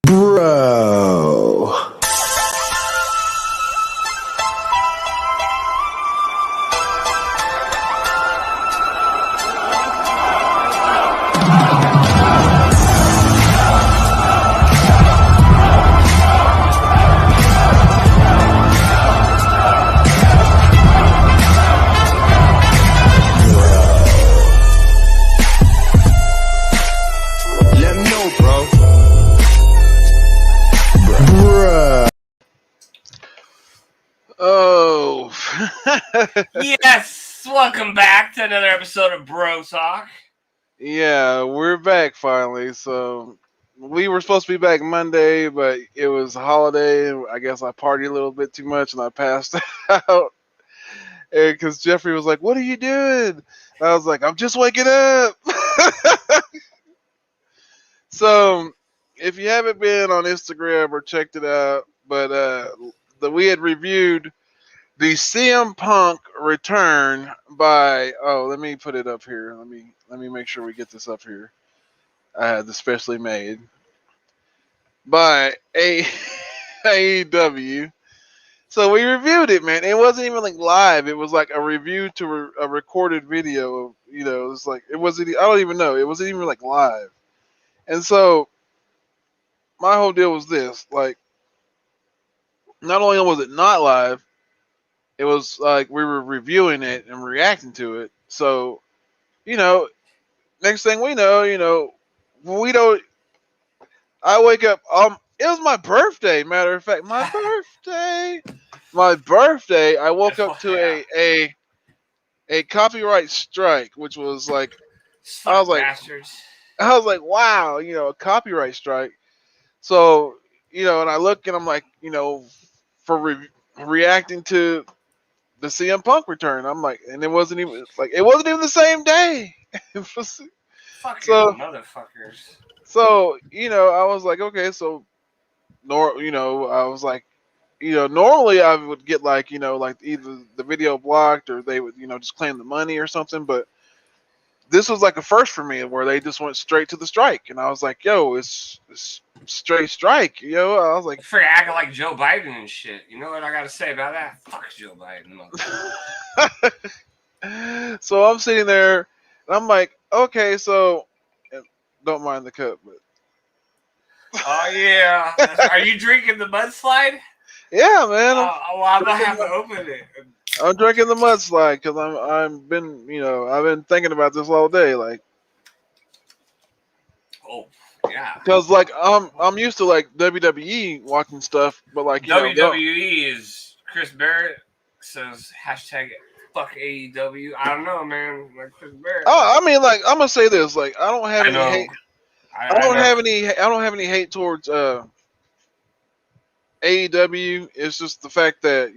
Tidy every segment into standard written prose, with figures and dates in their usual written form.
Bro. Oh. Yes, welcome back to another episode of Bro Talk. Yeah, we're back finally. So we were supposed to be back Monday, but it was a holiday. I guess I partied a little bit too much and I passed out. Because Jeffrey was like, "What are you doing?" And I was like, "I'm just waking up." So if you haven't been on Instagram or checked it out, but we had reviewed the CM Punk return by let me put it up here. Let me make sure we get this up here. I had this specially made by AEW. So we reviewed it, man. It wasn't even like live. It was like a review to a recorded video of, it was like it wasn't I don't even know. It wasn't even like live. And so my whole deal was this, like not only was it not live, it was like we were reviewing it and reacting to it. So, you know, next thing we know, we don't. I wake up. It was my birthday. Matter of fact, my birthday. My birthday. I woke up to a copyright strike, which was like, I was like, bastards. I was like, wow, a copyright strike. So, and I look and I'm like, for reacting to the CM Punk return, I'm like, and it wasn't even the same day. It was, Fucking so motherfuckers. So, I was like, okay, so, I was like, normally I would get like, like either the video blocked or they would, just claim the money or something. But this was like a first for me where they just went straight to the strike. And I was like, yo, it's straight strike. I was like, for acting like Joe Biden and shit. You know what I got to say about that? Fuck Joe Biden. So I'm sitting there and I'm like, okay, so don't mind the cup, but oh yeah, are you drinking the mudslide? Yeah, man. I'm gonna have to open it. I'm drinking the mudslide because I've been thinking about this all day, like. Oh yeah. Because like I'm used to like WWE watching stuff, but like WWE is Chris Barrett says hashtag fuck AEW. I don't know, man. Like Chris Barrett. I mean, like I'm gonna say this, like I don't have any hate. I don't have any hate towards AEW. It's just the fact that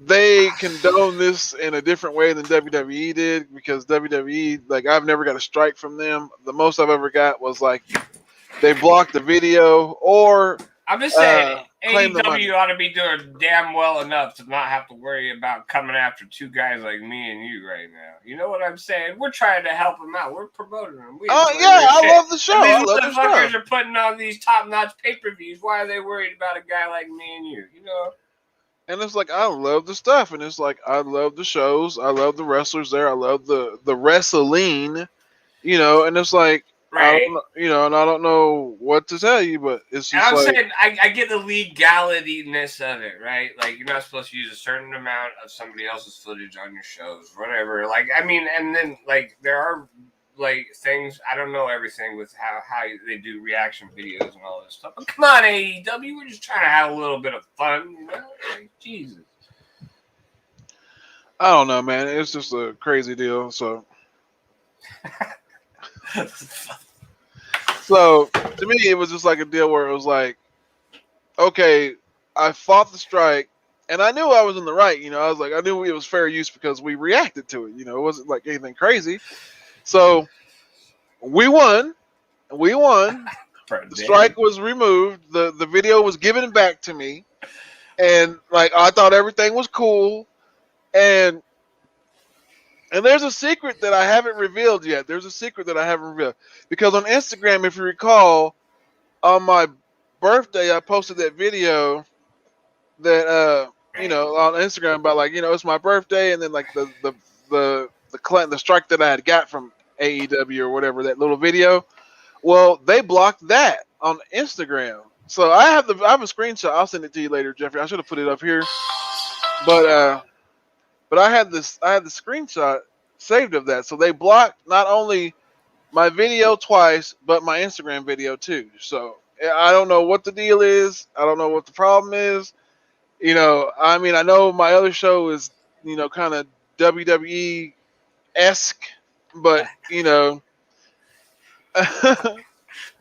they condone this in a different way than WWE did, because WWE, like, I've never got a strike from them. The most I've ever got was like they blocked the video, or I'm just saying claim the AEW money. ought to be doing damn well enough to not have to worry about coming after two guys like me and you right now. You know what I'm saying? We're trying to help them out. We're promoting them. I love the show. And these motherfuckers are putting on these top-notch pay-per-views. Why are they worried about a guy like me and you? You know? And it's like, I love the stuff, and it's like, I love the shows, I love the wrestlers there, I love the wrestling, and it's like, right. And I don't know what to tell you, but it's just I'm saying I get the legality-ness of it, right? Like, you're not supposed to use a certain amount of somebody else's footage on your shows, whatever. Like, I mean, and then, like, there are like things, I don't know everything with how they do reaction videos and all this stuff. But come on, AEW, we're just trying to have a little bit of fun, Like, Jesus. I don't know, man. It's just a crazy deal. So, to me, it was just like a deal where it was like, okay, I fought the strike, and I knew I was in the right. I was like, I knew it was fair use because we reacted to it. It wasn't like anything crazy. So we won. The strike was removed. The video was given back to me, and like I thought everything was cool. And there's a secret that I haven't revealed yet. Because on Instagram, if you recall, on my birthday, I posted that video that on Instagram about like it's my birthday, and then like the strike that I had got from AEW or whatever, that little video. Well, they blocked that on Instagram. So I have a screenshot. I'll send it to you later, Jeffrey. I should have put it up here, but I had the screenshot saved of that. So they blocked not only my video twice, but my Instagram video too. So I don't know what the deal is. I don't know what the problem is. I mean, I know my other show is kind of WWE esque, but The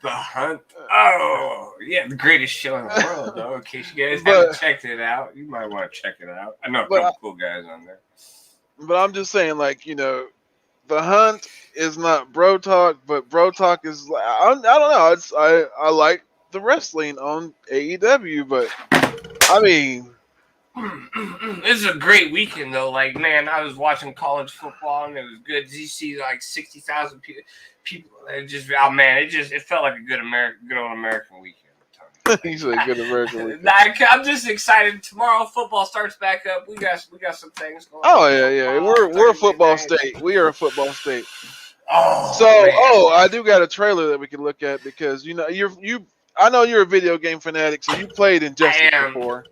Hunt. Oh, yeah, the greatest show in the world, though. In case you guys haven't but checked it out, you might want to check it out. I know a but couple cool guys on there. I'm just saying, like the Hunt is not Bro Talk, but Bro Talk is like I don't know. I like the wrestling on AEW, but I mean, This is a great weekend, though. Like, man, I was watching college football, and it was good. Did you see like 60,000 people? Oh man, it felt like a good old American weekend. he's a good American weekend. I'm just excited. Tomorrow, football starts back up. We got some things going. Oh yeah. We're a football state. We are a football state. Oh, So, man. I do got a trailer that we can look at because I know you're a video game fanatic, so you played Injustice before.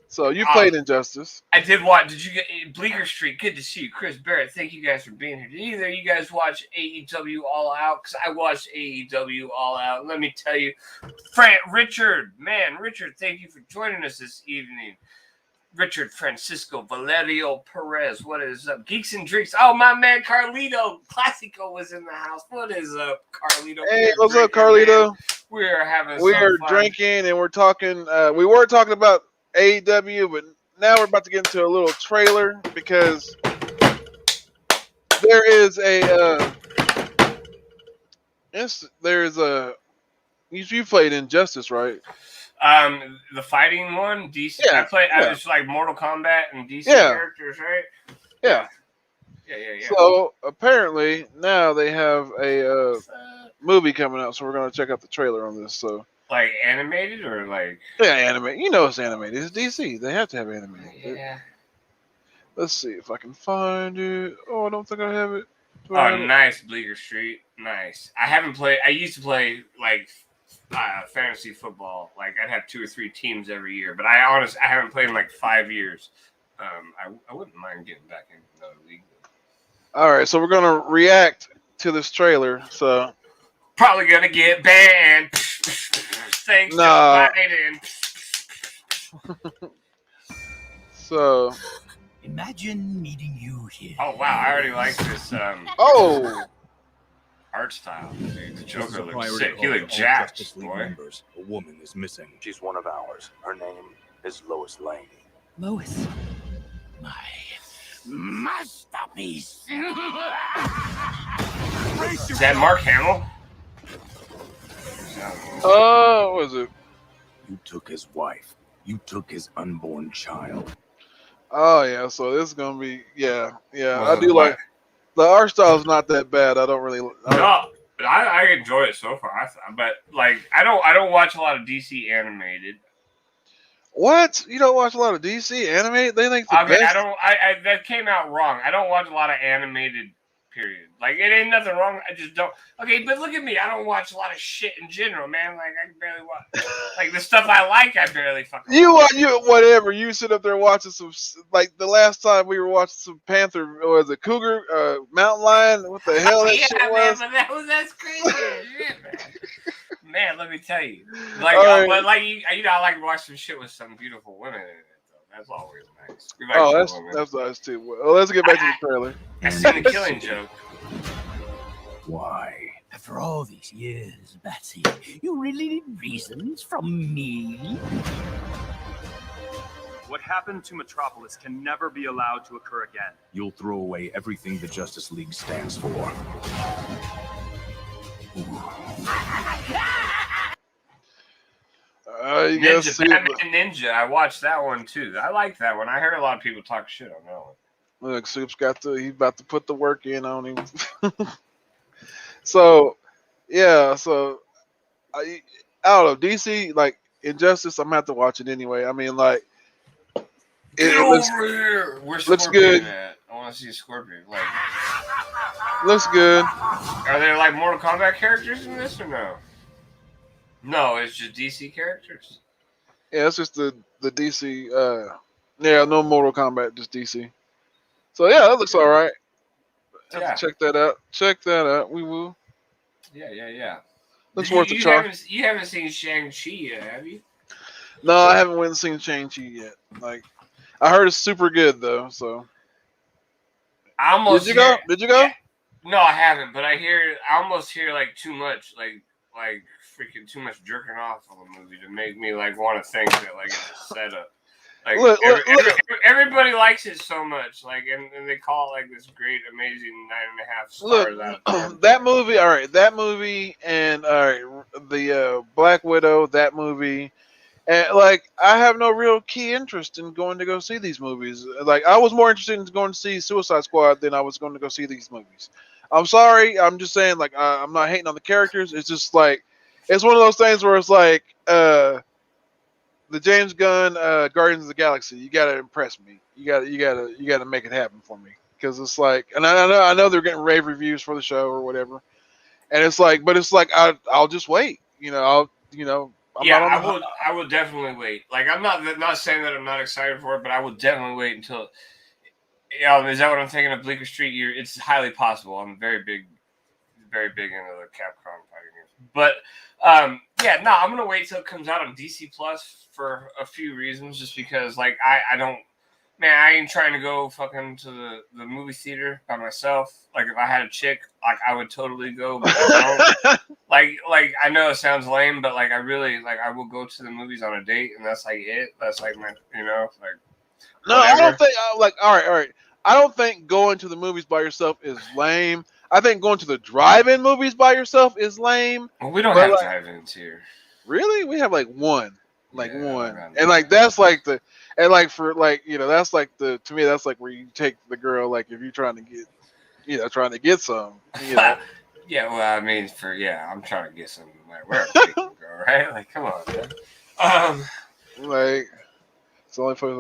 So you played Injustice. I did watch. Did you get Bleecker Street? Good to see you, Chris Barrett. Thank you guys for being here. Did either of you guys watch AEW All Out? Because I watched AEW All Out. And let me tell you, Richard, thank you for joining us this evening. Richard Francisco Valerio Perez, what is up? Geeks and Drinks. Oh, my man Carlito Classico was in the house. What is up, Carlito? Hey, what's up, Carlito? We're drinking and we're talking. We were talking about AEW, but now we're about to get into a little trailer because there is you played Injustice, right? The fighting one, DC. Yeah, I was like Mortal Kombat and DC characters, right? Yeah. So apparently now they have a movie coming out, so we're gonna check out the trailer on this. So. Like animated or like? Yeah, animated. It's animated. It's DC. They have to have animated. Yeah. Let's see if I can find it. Oh, I don't think I have it. Nice, Bleecker Street. Nice. I haven't played. I used to play like fantasy football. Like I'd have 2 or 3 teams every year, but I haven't played in like 5 years. I wouldn't mind getting back into another league. All right, so we're gonna react to this trailer. So probably gonna get banned. Thanks to Biden. So imagine meeting you here. Oh wow, I already like this. Art style. Dude, the Joker looks sick. He looks jacked, boy. A woman is missing. She's one of ours. Her name is Lois Lane. Lois, my masterpiece. Is that Mark Hamill? What was it? You took his wife. You took his unborn child. Oh yeah, so this is gonna be I do like the art style is not that bad. I don't really. No, but I enjoy it so far. But like I don't watch a lot of DC animated. What? You don't watch a lot of DC animated? They think the best. That came out wrong. I don't watch a lot of animated. Period. Like it ain't nothing wrong. I just don't. Okay, but look at me. I don't watch a lot of shit in general, man. Like I barely watch. Like the stuff I like, I barely fucking. You whatever. You sit up there watching some like the last time we were watching some Panther or the Cougar, Mountain Lion. What the hell that shit was? Man, but that's crazy shit, man. Man, let me tell you. Like, but like I like to watch some shit with some beautiful women in it. That's always nice. That's nice too. Well, let's get back to the trailer. I seen the Killing Joke. Why? After all these years, Batsy, you really need reasons from me? What happened to Metropolis can never be allowed to occur again. You'll throw away everything the Justice League stands for. Ninja. I watched that one too. I like that one. I heard a lot of people talk shit on that one. Look, Soup's he's about to put the work in on him. So I don't know. DC, like Injustice, I'm gonna have to watch it anyway. I mean, like Get it over here. Where's looks Scorpion good. at? I want to see Scorpion. Like, looks good. are there like Mortal Kombat characters in this or no? No, it's just DC characters. Yeah, it's just the DC. Yeah, no Mortal Kombat, just DC. So yeah, that looks all right. Have Yeah. to check that out. Check that out. We will. Yeah. Looks You, worth a you try. haven't seen Shang-Chi yet, have you? No, I haven't went and seen Shang-Chi yet. Like, I heard it's super good though. So I almost did you go? hear- Did you go? Yeah. No, I haven't, but I almost hear like too much, like freaking too much jerking off on the movie to make me like want to think that like it's a setup. Like Look. everybody likes it so much, like and they call it like this great, amazing 9.5 stars out of 10. That movie. All right, that movie, and all right, the Black Widow. That movie. And like, I have no real key interest in going to go see these movies. Like, I was more interested in going to see Suicide Squad than I was going to go see these movies. I'm sorry. I'm just saying, like, I'm not hating on the characters. It's just like, it's one of those things where it's like, the James Gunn Guardians of the Galaxy. You gotta impress me. You gotta make it happen for me. Because it's like, and I know they're getting rave reviews for the show or whatever. And it's like, but it's like, I'll just wait. I will definitely wait. Like, I'm not saying that I'm not excited for it, but I will definitely wait until. Is that what I'm thinking of Bleecker Street? It's highly possible. I'm very big into the Capcom fighting games. But I'm gonna wait till it comes out on DC Plus for a few reasons. Just because, like, I ain't trying to go fucking to the movie theater by myself. Like, if I had a chick, like, I would totally go, but I don't. like I know it sounds lame, but like I really I will go to the movies on a date, and that's like it. That's like my like. No, whatever. I don't think. All right. I don't think going to the movies by yourself is lame. I think going to the drive-in movies by yourself is lame. Well, we don't have drive-ins here. Really, we have like one, Yeah, and like that's like the, and like for like that's like the, to me that's like where you take the girl, like if you're trying to get some. Yeah, well, I mean, I'm trying to get some. Like, wherever we can go, right? Like, come on, man. Like, it's the only place.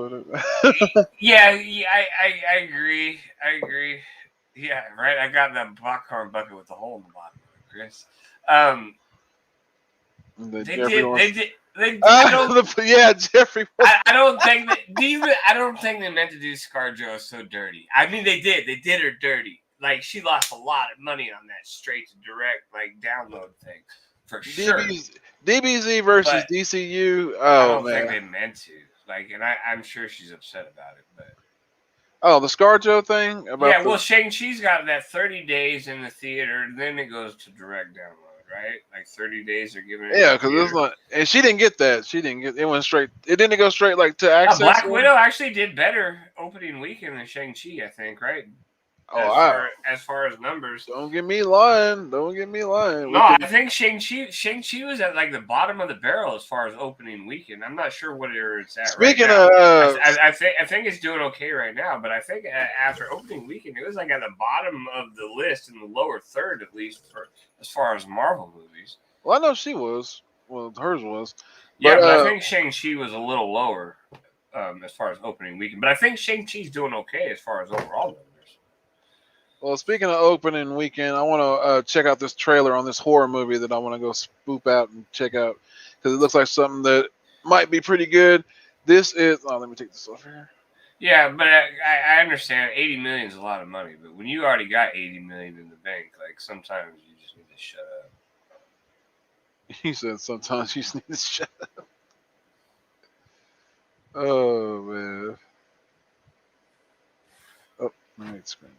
I agree. Yeah, right. I got that popcorn bucket with the hole in the bottom of it, Chris. Jeffrey. I don't think that. I don't think they meant to do ScarJo so dirty. I mean, they did. They did her dirty. Like, she lost a lot of money on that straight to direct download thing, for sure. DBZ versus DCU. Oh, I don't man. think they meant to. Like, and I'm sure she's upset about it, but. Oh, the ScarJo thing? Well, Shang-Chi's got that 30 days in the theater, and then it goes to direct download, right? Like 30 days they're giving it. Yeah, because it's not, and she didn't get that. She didn't get it. Went straight. It didn't go straight like to access. Black Widow actually did better opening weekend than Shang-Chi, I think, right? As far as numbers. Don't get me lying. No, I think Shang-Chi was at like the bottom of the barrel as far as opening weekend. I'm not sure what it's at. Speaking right now. of, I think it's doing okay right now, but I think after opening weekend, it was like at the bottom of the list in the lower third, at least for as far as Marvel movies. Well, I know she was. Well, hers was. But I think Shang-Chi was a little lower as far as opening weekend. But I think Shang-Chi's doing okay as far as overall numbers. Well, speaking of opening weekend, I want to check out this trailer on this horror movie that I want to go spoop out and check out because it looks like something that might be pretty good. This is. Oh, let me take this off here. Yeah, but I understand 80 million is a lot of money, but when you already got 80 million in the bank, like sometimes you just need to shut up. He said sometimes you just need to shut up. Oh man. Oh, my screen.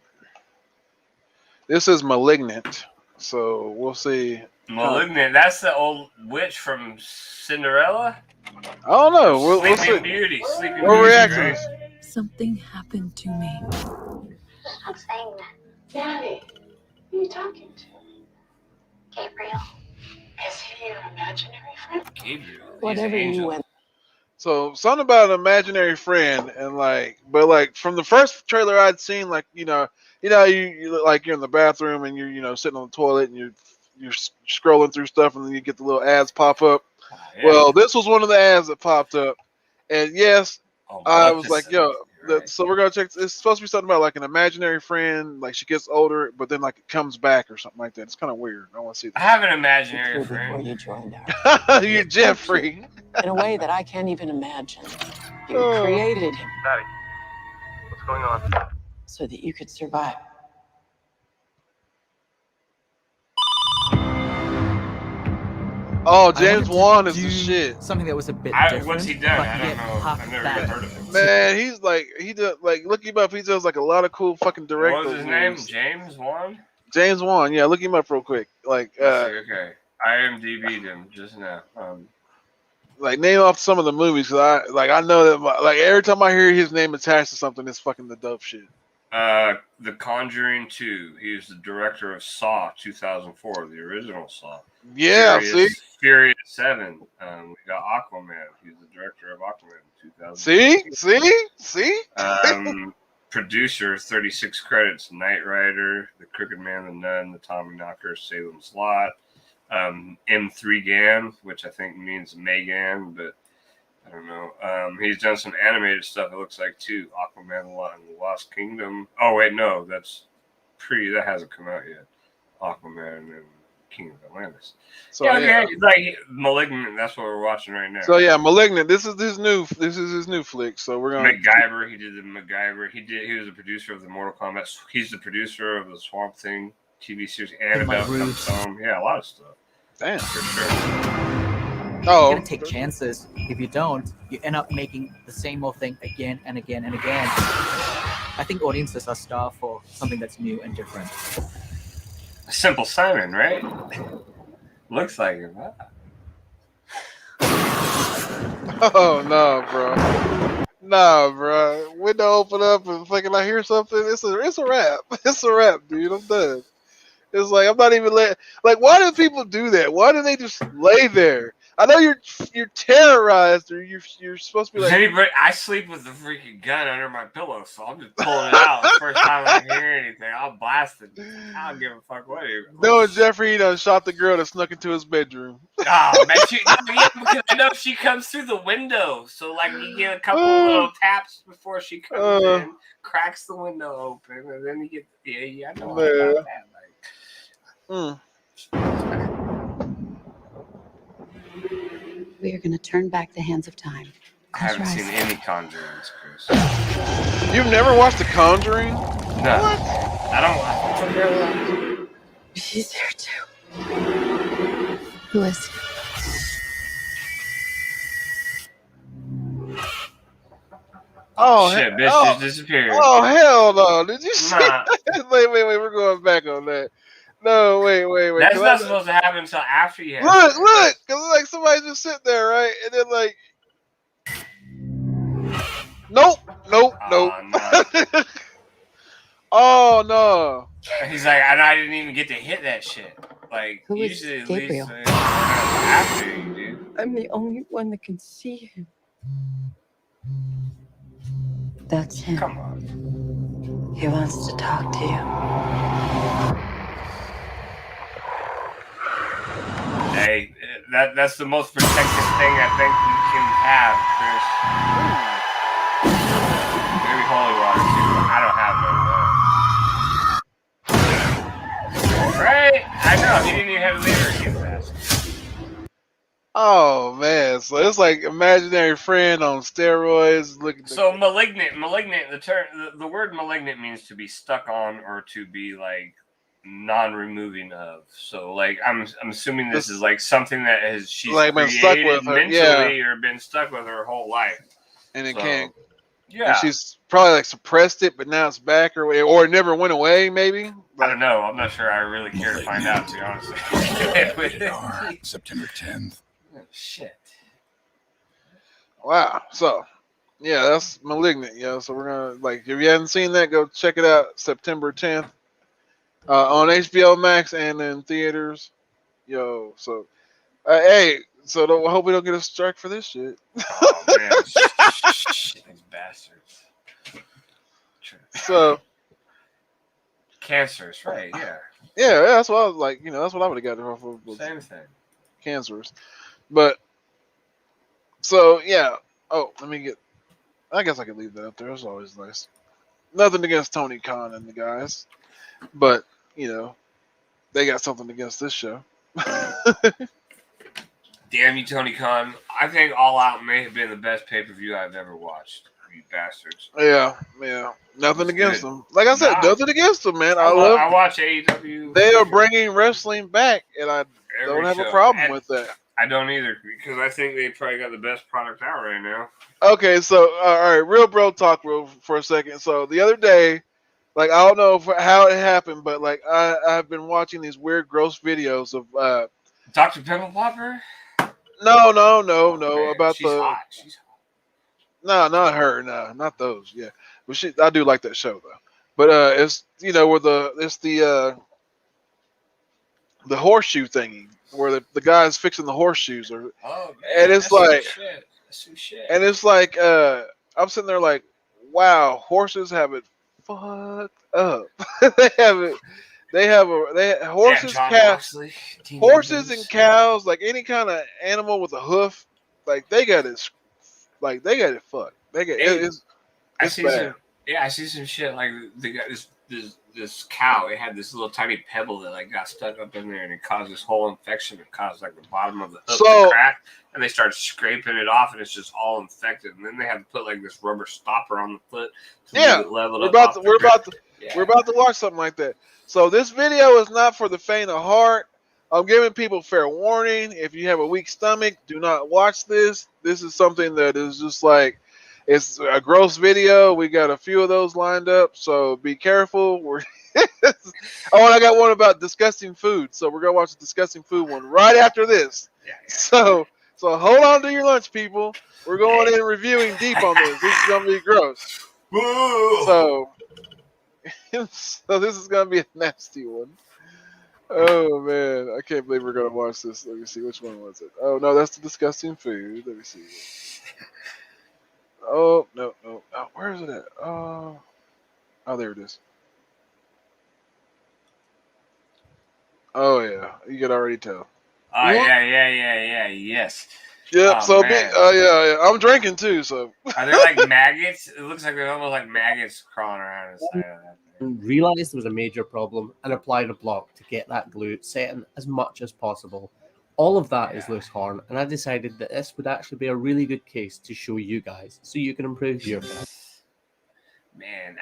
This is Malignant, so we'll see. Malignant, that's the old witch from Cinderella? I don't know. We'll see. Sleeping Beauty. We'll react to this. Something happened to me. Stop saying that. Daddy, who are you talking to? Gabriel. Is he your imaginary friend? Gabriel. Whatever you went. So something about an imaginary friend, and but from the first trailer I'd seen, you like you're in the bathroom and you're sitting on the toilet and you're scrolling through stuff and then you get the little ads pop up, Yeah. Well, this was one of the ads that popped up, and yes, Oh, I was like, Maleficent, yo, right. so we're gonna check. It's supposed to be something about like an imaginary friend, like she gets older, but then like it comes back or something like that. It's kind of weird. I want to see I this. have an imaginary Before friend. you joined our You're Jeffrey. in a way that I can't even imagine. You Oh. created him Daddy, what's going on? so that you could survive. Oh, I James wanted to Wan is the do shit. Something that was a bit different. What's he done? but I don't yet know. half I've never that. even heard of him. Man, he's like he does like look him up. He does like a lot of cool fucking director. What was his name? moves. James Wan? James Wan. Yeah, look him up real quick. Like Let's see, okay. I IMDb'd him just now. like name off some of the movies. Cause I know that like every time I hear his name attached to something, it's fucking the dope shit. The Conjuring 2. He was the director of Saw 2004, the original Saw. Yeah, Furious 7. We got Aquaman. He's the director of Aquaman 2000. See. Producer, 36 credits. Knight Rider, The Crooked Man, The Nun, The Tommyknocker, Salem's Lot. M3 Gan, which I think means Megan, but I don't know. He's done some animated stuff, it looks like, too. Aquaman and the Lost Kingdom. Oh, wait, no. That hasn't come out yet. Aquaman and King of Atlantis. So, yeah. Like Malignant, that's what we're watching right now. So yeah, Malignant. This is his new flick. So we're gonna MacGyver. He did the MacGyver. He was the producer of the Mortal Kombat. He's the producer of the Swamp Thing TV series. Annabelle Comes Home. Yeah, a lot of stuff. Damn. For sure. Oh, You gotta take chances. If you don't, you end up making the same old thing again and again and again. I think audiences are starved for something that's new and different. Simple Simon, right? Looks like it. Wow. Oh no, bro. Nah, bro. Window open up and fucking I hear something. It's a wrap. It's a wrap, dude. I'm done. It's like I'm not even like. Why do people do that? Why do they just lay there? I know you're terrorized, or you're supposed to be like. I sleep with the freaking gun under my pillow, so I'm just pulling it out. The first time I hear anything, I'll blast it. I don't give a fuck what it is. No, Jeffrey done shot the girl that snuck into his bedroom. Oh man, because I know she comes through the window, so like you get a couple little taps before she comes in, cracks the window open, and then you get I know all about that. We are going to turn back the hands of time. I haven't seen any Conjurings, Chris. You've never watched The Conjuring? No. What? I don't. She's there too. Who is he? Oh shit, bitch just disappeared. Oh hell no! Did you see? Nah. Wait, we're going back on that. No, wait. That's not supposed to happen until after you have Look, because like somebody just sit there, right, and then like, nope. No. Oh no! He's like, and I didn't even get to hit that shit. Like Who is usually, at Gabriel? least after you do. I'm the only one that can see him. That's him. Come on. He wants to talk to you. Hey, that's the most protected thing I think you can have, Chris. Maybe holy water too. I don't have none of that. Right? I know. He didn't even have to leave her too fast. Oh man! So it's like imaginary friend on steroids. So malignant. The word malignant means to be stuck on or to be like non-removing of. So like I'm assuming this is like something that she's like been stuck with her mentally or been stuck with her whole life, and it can't. Yeah, and she's probably like suppressed it, but now it's back or it never went away. Maybe I don't know. I'm not sure. I really care to find out. To be honest, September 10th. Oh, shit. Wow. So yeah, that's Malignant. Yeah. So we're gonna like if you haven't seen that, go check it out. September 10th. On HBO Max and in theaters. Yo, so hey, so I hope we don't get a strike for this shit. Oh man, these bastards. So cancerous, right? Yeah, that's what I was like. That's what I would have got. Same thing. Cancerous, but So yeah. Oh, let me get. I guess I could leave that up there. It's always nice. Nothing against Tony Khan and the guys, but they got something against this show. Damn you, Tony Khan. I think All Out may have been the best pay-per-view I've ever watched. You bastards. Yeah. Nothing It's against good. them. Like I said, Nah. nothing against them, man. I watch AEW. They are bringing wrestling back, and I don't have a problem with that. I don't either, because I think they probably got the best product out right now. Okay, so all right, real bro talk for a second. So the other day, like I don't know how it happened, but like I've been watching these weird, gross videos of Dr. Pimple Popper. No, Man, about she's the hot. She's hot. no, not her, no, not those. Yeah, but I do like that show though. But it's where the horseshoe thingy where the guy's fixing the horseshoes, or Oh man, and it's like That's some shit. and it's like I'm sitting there like, wow, horses have it fucked up. They have horses, John cows, Moxley, Dean horses Ambrose. and cows, like any kind of animal with a hoof, like they got it fucked. They got it's I it's see bad. I see some shit like they got this cow. It had this little tiny pebble that like got stuck up in there, and it caused this whole infection. It caused like the bottom of the hoof to crack, and they started scraping it off, and it's just all infected. And then they had to put like this rubber stopper on the foot to Yeah, move it leveled we're up. we're about to watch something like that. So this video is not for the faint of heart. I'm giving people fair warning. If you have a weak stomach, do not watch this. This is something that is just like, it's a gross video. We got a few of those lined up, so be careful. I got one about disgusting food, so we're gonna watch the disgusting food one right after this. Yeah. So hold on to your lunch, people. We're going in reviewing deep on this. This is gonna be gross. So this is gonna be a nasty one. Oh man, I can't believe we're gonna watch this. Let me see, which one was it? Oh no, that's the disgusting food. Let me see. Oh no. Oh, where is it at? Oh, there it is. Oh yeah, you can already tell. Oh yes. Yep. Oh, so man. yeah, I'm drinking too. So Are there like maggots? It looks like they're almost like maggots crawling around inside of that thing. Realized there was a major problem and applied a block to get that glue set in as much as possible. All of that is loose horn, and I decided that this would actually be a really good case to show you guys, so you can improve your film. Man,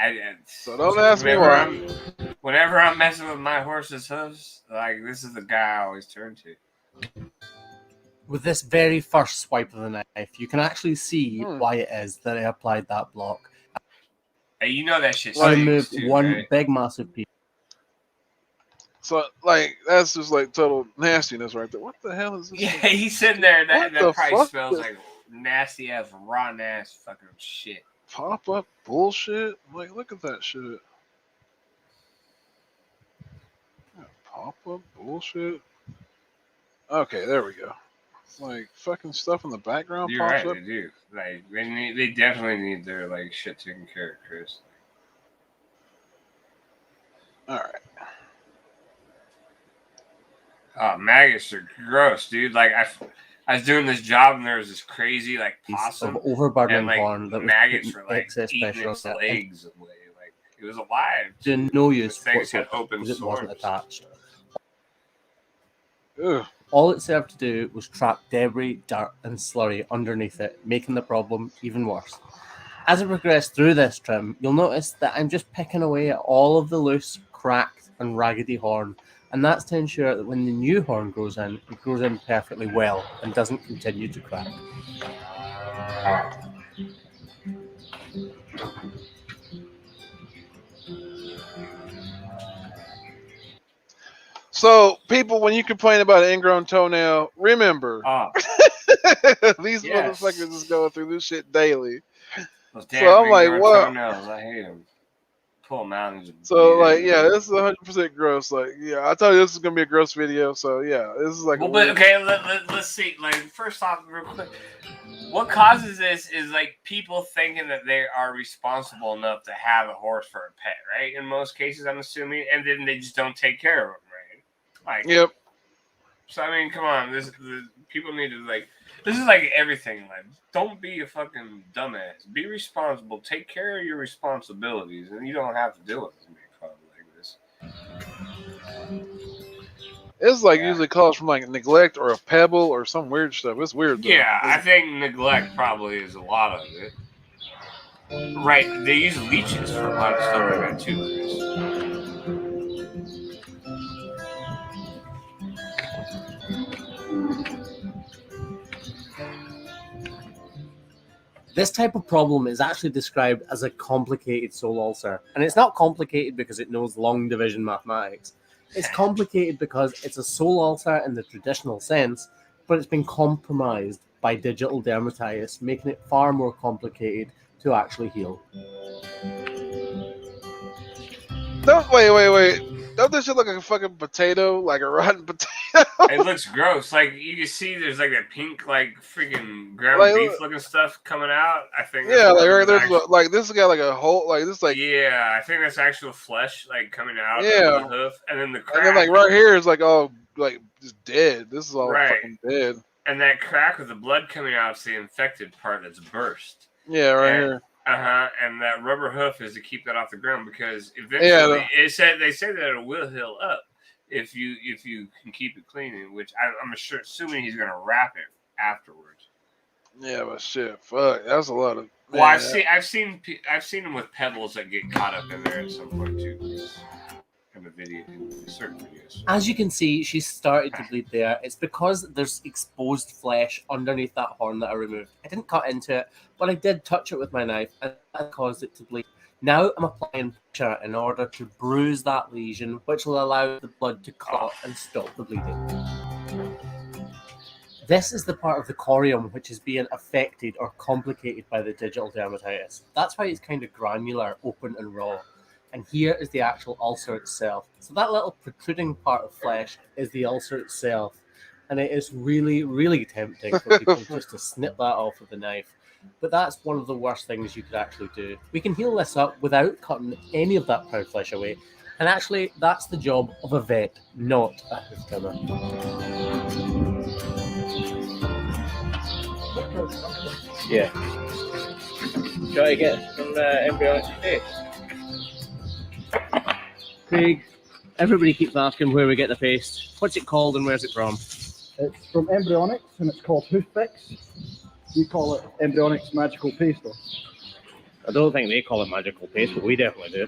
so don't ask me why. Whenever I'm messing with my horse's hooves, like this is the guy I always turn to. With this very first swipe of the knife, you can actually see why it is that I applied that block. Hey, you know that shit. I removed one big massive piece. So like that's just like total nastiness right there. What the hell is this? Yeah, he's sitting there. That probably fuck? smells like nasty ass, rotten ass fucking shit. Pop up bullshit. Like look at that shit. Pop up bullshit. Okay, there we go. Like fucking stuff in the background. You're pops right, up. they do. Like they definitely need their like shit taken care of, Chris. All right. Oh, maggots are gross, dude. Like I was doing this job and there was this crazy like possum of overburdening and like horn that was maggots putting were like excess eating pressure its on it. legs away. Like it was alive. To no use things had whatsoever open because it wasn't sores. attached. Ugh. All it served to do was trap debris, dirt, and slurry underneath it, making the problem even worse. As I progress through this trim, you'll notice that I'm just picking away at all of the loose, cracked, and raggedy horn, and that's to ensure that when the new horn grows in, it grows in perfectly well and doesn't continue to crack. So, people, when you complain about an ingrown toenail, remember these motherfuckers is going through this shit daily. So I'm like, what? Toenails, I hate them. Pull them out. So like, yeah, this is 100% gross. Like, yeah, I told you this is gonna be a gross video. So yeah, this is like. Well, but okay, let's see. Like, first off, real quick, what causes this is like people thinking that they are responsible enough to have a horse for a pet, right? In most cases, I'm assuming, and then they just don't take care of them, right? Like, yep. So I mean, come on, people need to like. This is like everything in life. Don't be a fucking dumbass. Be responsible. Take care of your responsibilities, and you don't have to deal with somebody like this. It's like usually calls from like neglect or a pebble or some weird stuff. It's weird though. Yeah, I think neglect probably is a lot of it. Right, they use leeches for a lot of stuff like that too, Chris. This type of problem is actually described as a complicated soul ulcer. And it's not complicated because it knows long division mathematics. It's complicated because it's a soul ulcer in the traditional sense, but it's been compromised by digital dermatitis, making it far more complicated to actually heal. Don't wait. Don't this shit look like a fucking potato, like a rotten potato? It looks gross. Like you can see, there's like that pink, like freaking ground Like, beef looking stuff coming out. I think. Yeah, that's like what right there's actual- like this got like a hole, like this like Yeah, I think that's actual flesh like coming out. Yeah. Of the hoof, and then the crack. and then like right here is like all like just dead. This is all Right. fucking dead. And that crack with the blood coming out is the infected part that's burst. Yeah, right And- here. And that rubber hoof is to keep that off the ground because eventually they say that it will heal up if you can keep it clean. Which I'm assuming he's gonna wrap it afterwards. Yeah, but shit, fuck, that's a lot of. Well, I've man, seen them with pebbles that get caught up in there at some point too. In the video, in certain videos. As you can see, she's started to bleed there. It's because there's exposed flesh underneath that horn that I removed. I didn't cut into it, but I did touch it with my knife, and that caused it to bleed. Now I'm applying pressure in order to bruise that lesion, which will allow the blood to clot and stop the bleeding. This is the part of the corium which is being affected or complicated by the digital dermatitis. That's why it's kind of granular, open and raw. And here is the actual ulcer itself. So that little protruding part of flesh is the ulcer itself. And it is really, really tempting for people just to snip that off with a knife. But that's one of the worst things you could actually do. We can heal this up without cutting any of that proud flesh away. And actually, that's the job of a vet, not a hoof trimmer. Yeah. Try to get some embryonic today. Craig, everybody keeps asking where we get the paste. What's it called and where's it from? It's from Embryonics and it's called Hoof Fix. We call it Embryonics Magical Paste. I don't think they call it magical paste, but we definitely do.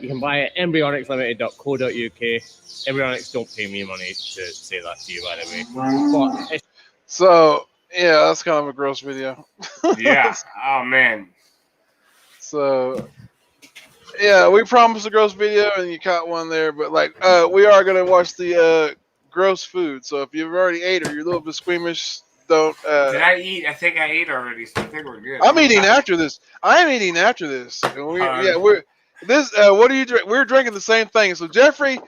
You can buy it at embryonixlimited.co.uk. Embryonics don't pay me money to say that to you, by the way. But it's So yeah, that's kind of a gross video. Yeah. Oh man. So yeah, we promised a gross video and you caught one there, but like we are gonna watch the gross food. So if you've already ate or you're a little bit squeamish, don't Did I eat? I think I ate already, so I think we're good. I'm eating after this. I am eating after this. And we're what do you drink? We're drinking the same thing. So Jeffrey,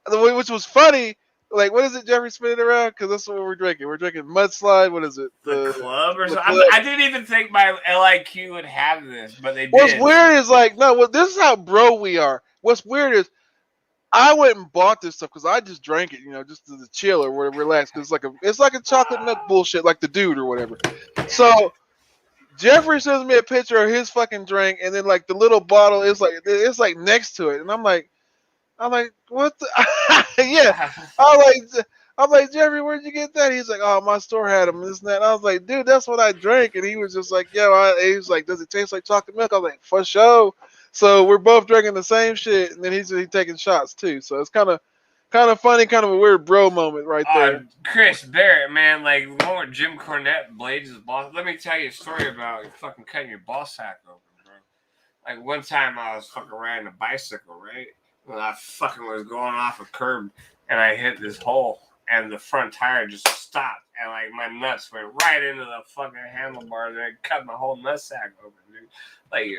which was funny, like what is it, Jeffrey, spinning around? Because that's what we're drinking. We're drinking Mudslide. What is it? The club or the something? club. I didn't even think my LIQ would have this, but they What's did. weird is like, no, well, this is how bro we are. What's weird is I went and bought this stuff because I just drank it, just to chill or relax. Because it's like a chocolate milk bullshit, like the dude or whatever. So Jeffrey sends me a picture of his fucking drink, and then like the little bottle is like it's like next to it, and I'm like, what the? Yeah, I'm like, Jeffrey, where'd you get that? He's like, oh, my store had them, this and that. And I was like, dude, that's what I drank, and he was just like, yo, he was like, does it taste like chocolate milk? I was like, for sure. So we're both drinking the same shit, and then he's taking shots too. So it's kind of funny, kind of a weird bro moment right there. Chris Barrett, man, like the one where Jim Cornette blades his boss. Let me tell you a story about fucking cutting your ball sack open, bro. Like one time I was fucking riding a bicycle, right? And I fucking was going off a curb, and I hit this hole, and the front tire just stopped, and like my nuts went right into the fucking handlebar, and it cut my whole nutsack open, dude. Like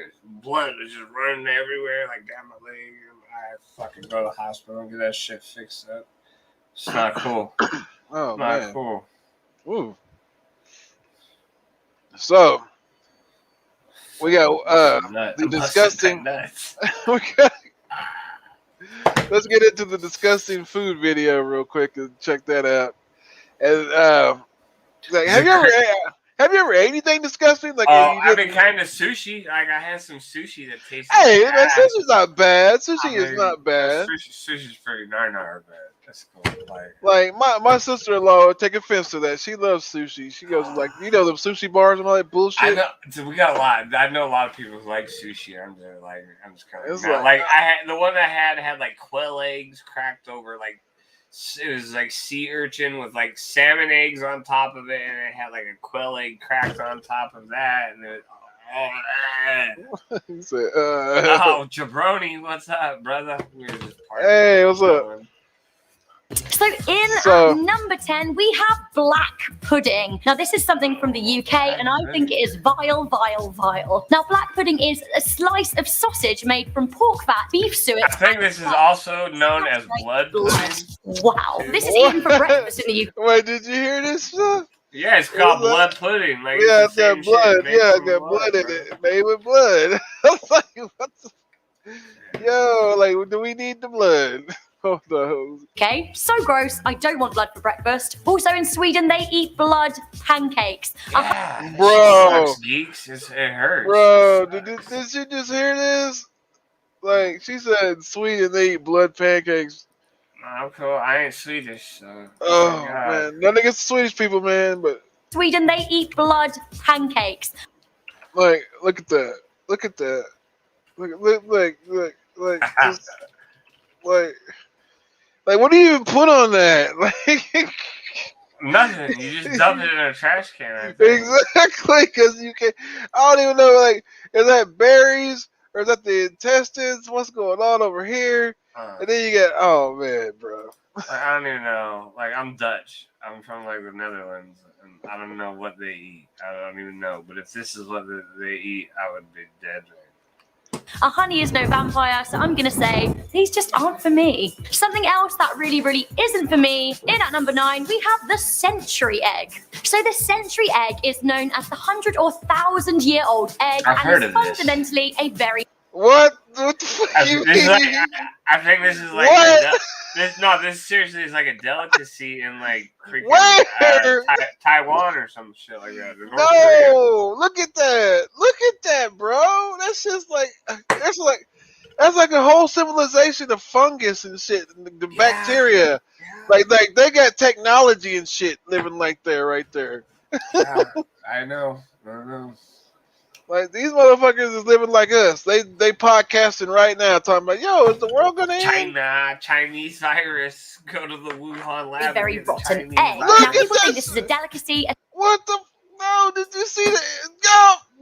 blood was just running everywhere, like down my leg. I fucking go to the hospital and get that shit fixed up. It's not cool. Oh, not man. cool. Ooh. So we got the disgusting. Let's get into the disgusting food video real quick and check that out. And like, have you ever ate anything disgusting? Like, Oh, you I've did. been kind of sushi. Like I had some sushi that tasted. Hey, man, bad. sushi's not bad. Sushi I mean, is not bad. Sushi's pretty not bad. That's cool. Like my sister-in-law would take offense to that. She loves sushi. She goes like, you know, the sushi bars and all that bullshit. I know. So we got a lot. I know a lot of people who like sushi. I'm just kind of It's like I had the one I had like quail eggs cracked over like it was like sea urchin with like salmon eggs on top of it, and it had like a quail egg cracked on top of that, and it. He said, Oh, jabroni, what's up, brother? We were just hey, what's up? So at number 10, we have black pudding. Now, this is something from the UK, and I think it is vile, vile, vile. Now, black pudding is a slice of sausage made from pork fat, beef suet. I think this is also known as blood pudding. Wow. This is eaten for breakfast in the UK. Wait, did you hear this stuff? Yeah, it's called blood pudding. Like, yeah, it's the same got blood. shit, Yeah, it's got blood in it. Made with blood. I was like, what the? Yo, like, do we need the blood? Hold on. Okay, so gross. I don't want blood for breakfast. Also in Sweden, they eat blood pancakes. Yeah, bro. Sucks, geeks. It hurts. Bro, did you just hear this? Like, she said in Sweden they eat blood pancakes. I'm cool. I ain't Swedish, so. Oh, man. Nothing against Swedish people, man, but. Sweden, they eat blood pancakes. Like, look at that. Look at that. Look, just, like, what do you even put on that? Like, nothing. You just dump it in a trash can. I think. Exactly, because you can. I don't even know. Like, is that berries or is that the intestines? What's going on over here? And then you get, oh man, bro. Like, I don't even know. Like, I'm Dutch. I'm from like the Netherlands, and I don't know what they eat. I don't even know. But if this is what they eat, I would be dead. A honey is no vampire, so I'm gonna say these just aren't for me. Something else that really, really isn't for me. In at number 9, we have the century egg. So the century egg is known as the 100 or 1,000-year-old egg, I've heard and is of this. fundamentally a very What the fuck? I think this is like this seriously is like a delicacy in like freaking Taiwan or some shit like that. No, look at that. Look at that, bro. That's just like that's like a whole civilization of fungus and shit, the bacteria. Yeah. Like they got technology and shit living like there, right there. Yeah, I know. Like these motherfuckers is living like us. They podcasting right now, talking about, yo, is the world gonna end? Chinese virus. Go to the Wuhan lab. A very rotten egg. Now people think this is a delicacy. What the? No, did you see that?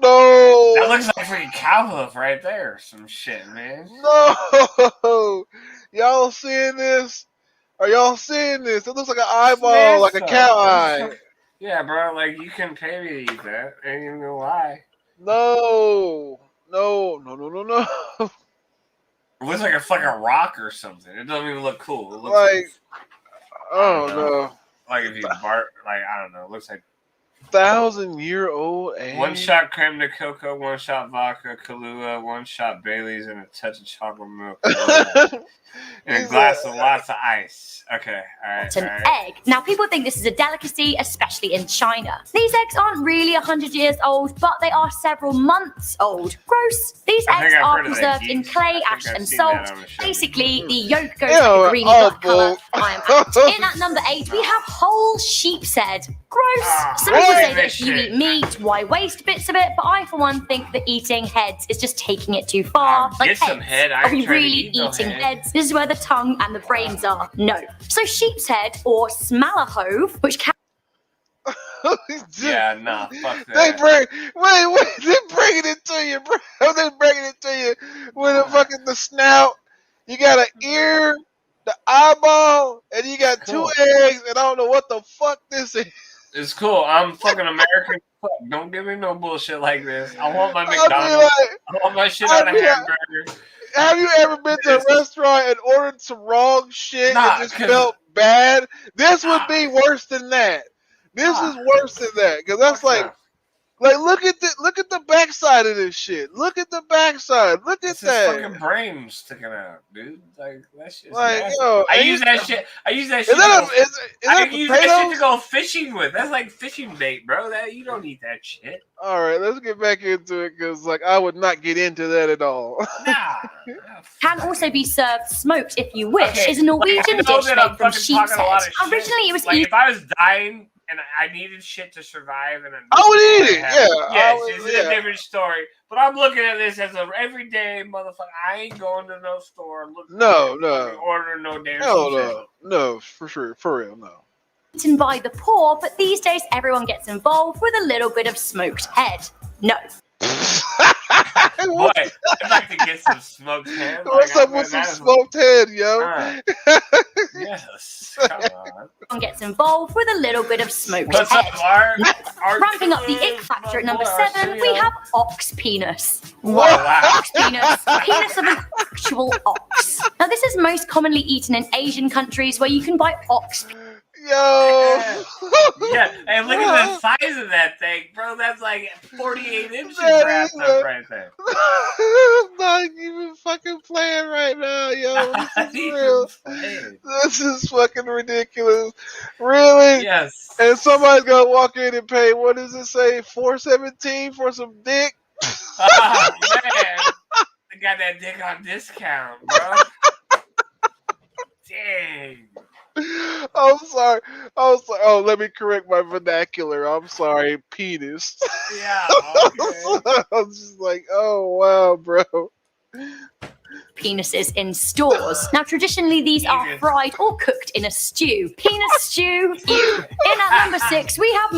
No. That looks like freaking cow hoof right there. Some shit, man. No. Y'all seeing this? Are y'all seeing this? It looks like an eyeball, like a cow eye. Yeah, bro. Like you can pay me to eat that. I don't even know why. No. It looks like it's like a rock or something. It doesn't even look cool. It looks like I don't know. Like if you I don't know. It looks like 1,000-year-old egg. One shot creme de cocoa, one shot vodka, Kahlua, one shot Bailey's, and a touch of chocolate milk. And a glass of lots of ice. Okay, all right. It's an egg. Now, people think this is a delicacy, especially in China. These eggs aren't really 100 years old, but they are several months old. Gross. These eggs are preserved in clay, ash, and salt. Basically, the yolk goes like a greeny black colour. I am out. In at number 8, we have whole sheep's head. Gross. Some people say that if you eat meat, why waste bits of it? But I, for one, think that eating heads is just taking it too far. Like heads. Are we really eating heads? This is where the tongue and the brains are. No. So sheep's head, or smalahove, which can... Yeah, nah, fuck that. They bringing it to you, bro. They bringing it to you with the snout. You got an ear, the eyeball, and you got 2 eggs, and I don't know what the fuck this is. It's cool. I'm fucking American. Don't give me no bullshit like this. I want my McDonald's. I want my shit on a hamburger. Have you ever been to a restaurant and ordered some wrong shit and just felt bad? This would be worse than that. This is worse than that, because that's like Like, look at the backside of this shit. Look at the backside. Look at It's his that. fucking brain sticking out, dude. Like that shit's Like, nasty. yo, I and use you- that shit. I use that Is shit. that to a, go- is I that use that shit to potatoes? go fishing with. That's like fishing bait, bro. That you don't eat that shit. All right, let's get back into it because, like, I would not get into that at all. Nah. Can also be served smoked if you wish. Okay, Is a Norwegian like, I know dish that made I'm from fucking sheep's talking a lot head. of shit. Originally, it was Like eaten. if I was dying and I needed shit to survive, and I would eat it. Yeah, yeah, I would- it's yeah. a different story. But I'm looking at this as a everyday motherfucker. I ain't going to no store looking No, for no. order no damn Hell sheep's head. no, for sure, for real, no. Eaten by the poor, but these days everyone gets involved with a little bit of smoked head. No. Boy, I'd like to get some smoked head. What's up with some smoked head, yo? Yes, come on. Everyone gets involved with a little bit of smoked What's head. up, Art? Ramping up the ick factor at number 7, we have ox penis. Wow. Ox penis. Penis of an actual ox. Now, this is most commonly eaten in Asian countries where you can buy ox penis. Yo! Yeah, hey, look at the size of that thing, bro. That's like 48 inches That wrapped is up right there. I'm not even fucking playing right now, yo. This is real. This is fucking ridiculous. Really? Yes. And somebody's gonna walk in and pay, what does it say, $4.17 for some dick? Oh, man. They got that dick on discount, bro. Dang. I'm sorry. Oh, let me correct my vernacular. I'm sorry, penis. Yeah, I was just like, oh wow, bro. Penises in stores. Now, traditionally, these are fried or cooked in a stew. Penis stew. Ew. In at number 6, we have.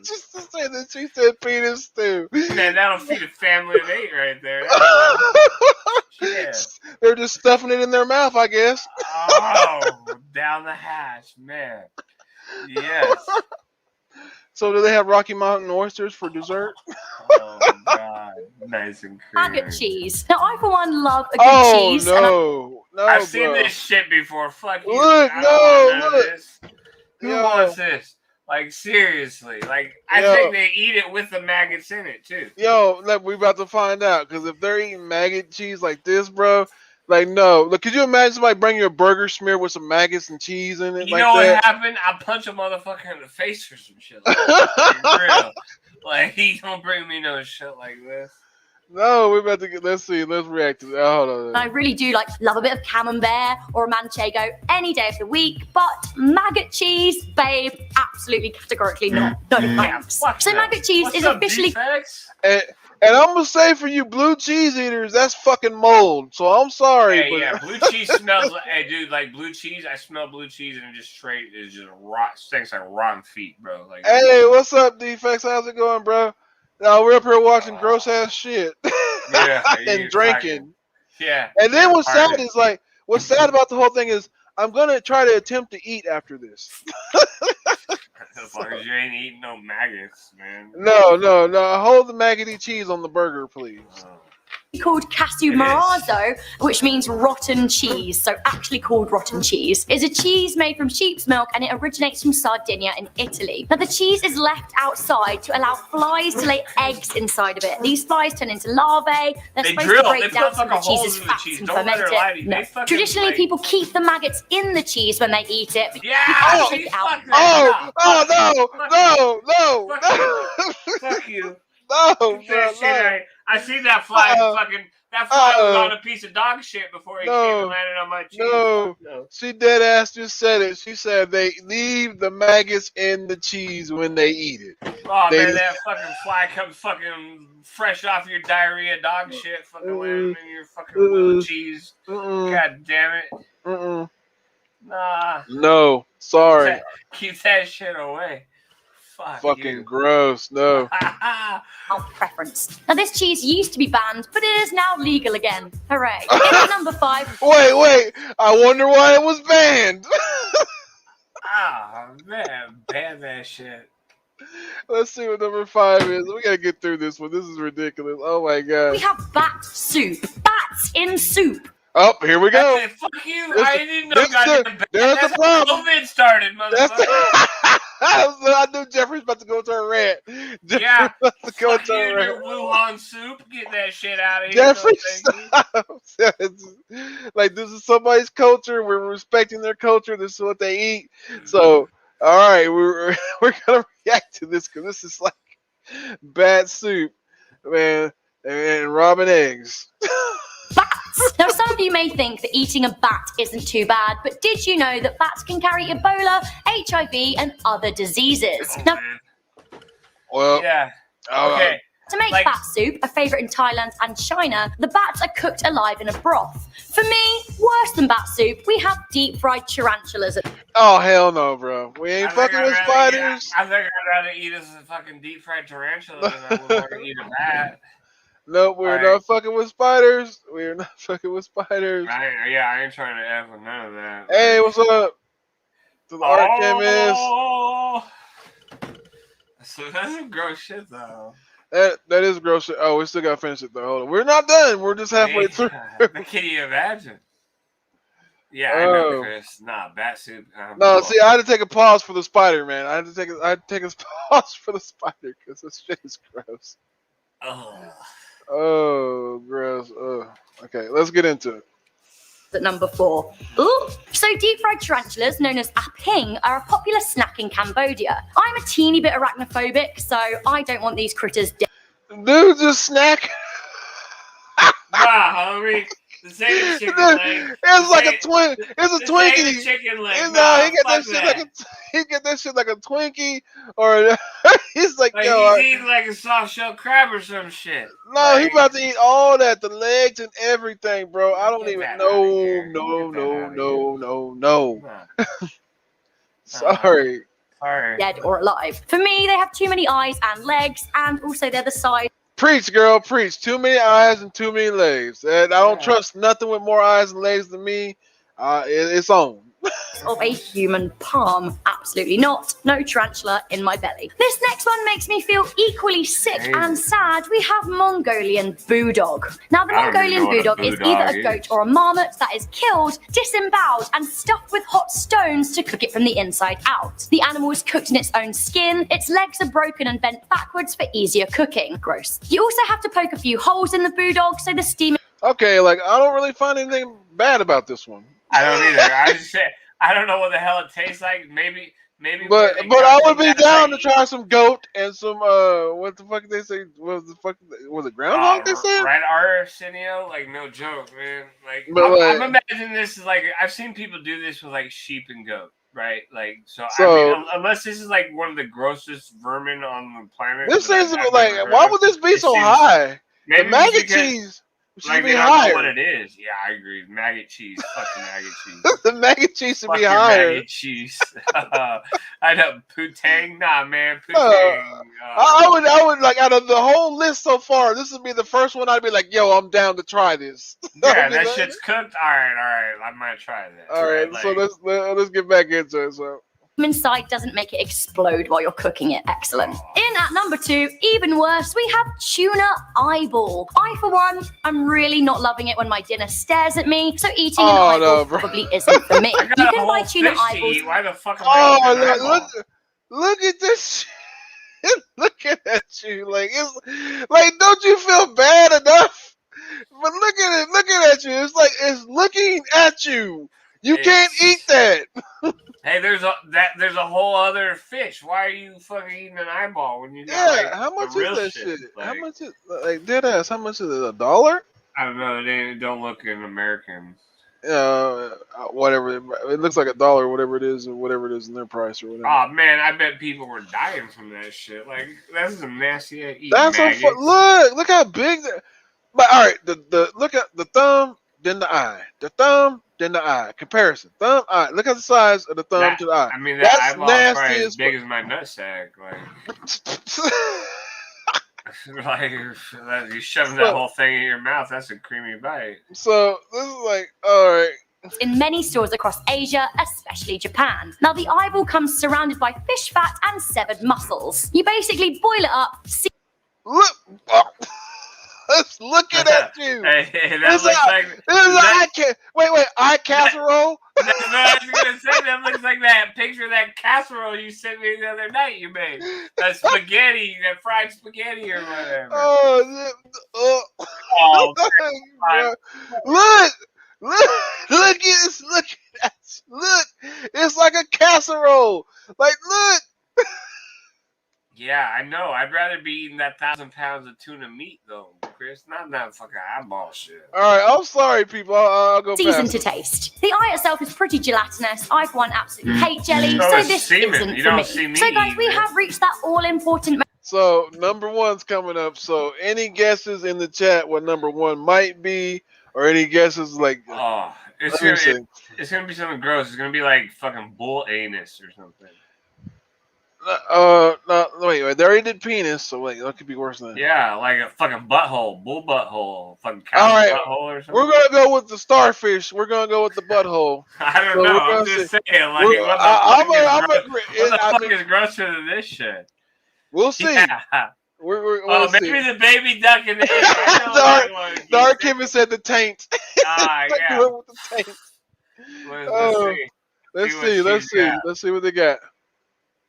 Just to say that she said penis too. Man, that'll feed a family of 8 right there. Yeah. They're just stuffing it in their mouth, I guess. Oh, down the hatch, man. Yes. So do they have Rocky Mountain oysters for dessert? Oh God, nice and creamy. Maggot cheese. Now, I for one love a good cheese. No, I've seen this shit before. Fuck you. Look, I don't want none of look. this. Who Yo. wants this? Like seriously, like I Yo. think they eat it with the maggots in it too. Yo, look, we about to find out. Because if they're eating maggot cheese like this, bro, like no. Look, could you imagine somebody bring you a burger smeared with some maggots and cheese in it? You like know what that? happened? I punch a motherfucker in the face for some shit like that. Like, real. Like he don't bring me no shit like this. No, we're about to get. Let's see. Let's react to that. Hold on. I really do love a bit of camembert or a manchego any day of the week, but maggot cheese, babe, absolutely categorically not. No thanks. So maggot cheese is officially. And I'm gonna say for you blue cheese eaters, that's fucking mold. So I'm sorry. Hey, but... yeah, blue cheese smells like. Hey, dude, like blue cheese. I smell blue cheese and it just straight is just rot. Stinks like rotten feet, bro. Like. Hey, what's up, Defects? How's it going, bro? Now we're up here watching gross ass shit. Yeah, and drinking. Yeah. And then what's sad Party. is like, what's sad about the whole thing is, I'm gonna try to attempt to eat after this. As long as you ain't eating no maggots, man. No. Hold the maggoty cheese on the burger, please. Called casu marrazzo, which means rotten cheese, so actually called rotten cheese, is a cheese made from sheep's milk and it originates from Sardinia in Italy. Now the cheese is left outside to allow flies to lay eggs inside of it. These flies turn into larvae. They're supposed to break down some of the cheese's fats and ferment it. No. Traditionally, people keep the maggots in the cheese when they eat it. But Yeah, you can't take it out. No. Fuck you. No, That bro, shit, I seen that fly fucking. That fly was on a piece of dog shit before he came and landed on my cheese. No, she dead ass just said it. She said they leave the maggots in the cheese when they eat it. Oh man, that fucking fly comes fucking fresh off your diarrhea dog shit, fucking landing in your fucking blue cheese. God damn it. Nah. No, sorry. Keep that shit away. Fucking gross. No. Preference. Now this cheese used to be banned, but it is now legal again. Hooray. It's number 5. Wait. I wonder why it was banned. Ah, man, ban that shit. Let's see what number 5 is. We gotta get through this one. This is ridiculous. Oh my god. We have bat soup. Bats in soup. Oh, here we go. Hey, fuck you. I didn't know goddamn there's That's the problem. how COVID started, motherfucker. I knew Jeffrey's about to go to a rant. rant. Yeah, the fuck coach you, on and rant. your Wuhan soup. Get that shit out of here. Jeffrey, No, thank you. stop. Like, this is somebody's culture. We're respecting their culture. This is what they eat. So, all right, we're gonna react to this because this is like bat soup, man, and ramen eggs. Bats. Now, some of you may think that eating a bat isn't too bad, but did you know that bats can carry Ebola, HIV, and other diseases? Now, Well, yeah. Okay. to make bat soup, a favourite in Thailand and China, the bats are cooked alive in a broth. For me, worse than bat soup, we have deep-fried tarantulas. Oh, hell no, bro. We ain't fucking with spiders. I think I'd rather eat a fucking deep fried tarantula than I would want to eat a bat. Nope, we're not fucking with spiders. We're not fucking with spiders. I ain't trying to F with none of that. Hey, what's up? To the art chemist. So that's some gross shit, though. That is gross shit. Oh, we still gotta finish it though. Hold on. We're not done. We're just halfway through. Can you imagine? Yeah, I know, Chris. Nah, bat soup. No, see, I had to take a pause for the spider, man. I had to take a pause for the spider because this shit is gross. Oh, gross. Okay, let's get into it. At number 4. Ooh. So deep-fried tarantulas, known as aping, are a popular snack in Cambodia. I'm a teeny bit arachnophobic, so I don't want these critters dead. Dude, just snack. Nah, homie. This ain't a chicken leg. It's like a twin. It's a Twinkie. Ain't a chicken leg. No, he get that shit like a Twinkie, or he's like, Like yo, he's eating like a soft shell crab or some shit. no, he about to eat all that, the legs and everything, bro. I don't even know. No. Sorry. Dead or alive. For me, they have too many eyes and legs, and also they're the size Preach, girl, preach. Too many eyes and too many legs. And I don't trust nothing with more eyes and legs than me. It's on. of a human palm. Absolutely not. No tarantula in my belly. This next one makes me feel equally sick and sad. We have Mongolian Bulldog. Now, the Mongolian Bulldog is either a goat or a marmot that is killed, disemboweled, and stuffed with hot stones to cook it from the inside out. The animal is cooked in its own skin. Its legs are broken and bent backwards for easier cooking. Gross. You also have to poke a few holes in the Bulldog so the steam... Okay, like, I don't really find anything bad about this one. I don't either. I just say I don't know what the hell it tastes like. Maybe. But I would be down to try some goat and some what the fuck did they say? Was it groundhog? They said Red Arsenio, like no joke, man. Like I'm imagining this is like I've seen people do this with like sheep and goat, right? Like so I mean, unless this is like one of the grossest vermin on the planet. This seems like why would this be so high? Maybe the maggot cheese. Like they don't know what it is. Yeah, I agree. Maggot cheese. Fucking maggot cheese. The maggot cheese should be your higher. Maggot cheese. I know putang. Nah, man. Putang. I would like out of the whole list so far, this would be the first one I'd be like, yo, I'm down to try this. Yeah, that shit's cooked. All right. I might try that. All right. Like, so let's get back into it. So. Inside doesn't make it explode while you're cooking it. Excellent. In at number 2, even worse, we have tuna eyeball. I, for one, I'm really not loving it when my dinner stares at me, so eating an eyeball probably isn't for me. You can buy tuna eyeballs. Why the fuck am I look at this shit. Looking at you. Like, it's like, don't you feel bad enough? But looking at you. It's like, it's looking at you. You can't eat that. Hey, there's a whole other fish. Why are you fucking eating an eyeball when you got like, how much is that shit? Like, how much is like dead ass? How much is it? $1? I don't know. They don't look in American. Whatever. It looks like $1, whatever it is in their price or whatever. Oh man, I bet people were dying from that shit. Like that's some nasty ass. That's look how big. But all right, the look at the thumb, then the eye. The thumb. Then the eye. Comparison. Thumb, eye. Look at the size of the thumb to the eye. I mean, that's nasty as big as my nutsack. Like, you shoving that whole thing in your mouth. That's a creamy bite. So this is like, all right. In many stores across Asia, especially Japan. Now, the eyeball comes surrounded by fish fat and severed muscles. You basically boil it up. It's looking at you. Hey, that looks like eye casserole. That's what I was gonna say. That looks like that picture of that casserole you sent me the other night. You made that spaghetti, that fried spaghetti or whatever. Oh, Oh, look, look at this, look at that, look. It's like a casserole. Like, look. yeah, I know. I'd rather be eating that 1,000 pounds of tuna meat though, Chris. Not that fucking eyeball shit. All right, I'm sorry, people. I'll go Season past to it. taste. The eye itself is pretty gelatinous. I, for one, absolutely hate jelly, So so is this semen. isn't You for don't me. see me So, guys, we either. have reached that all-important. So number one's coming up. So any guesses in the chat what number one might be, or any guesses like? Oh, let me see. it's gonna be something gross. It's gonna be like fucking bull anus or something. No, wait. They already did penis, so wait, that could be worse than that. Yeah, like a fucking butthole, bull butthole, fucking cow All right, butthole or something. we're gonna go with the starfish. We're gonna go with the butthole. I don't So know. we're I'm gonna just see. saying, like, We're- what the I'm fuck is grosser than this shit? We'll see. Yeah. We'll Oh, see. maybe the baby duck in the air. I know that one. Dark Kevin said the taint. Ah, yeah. With the taint. Let's see. Let's see what they got.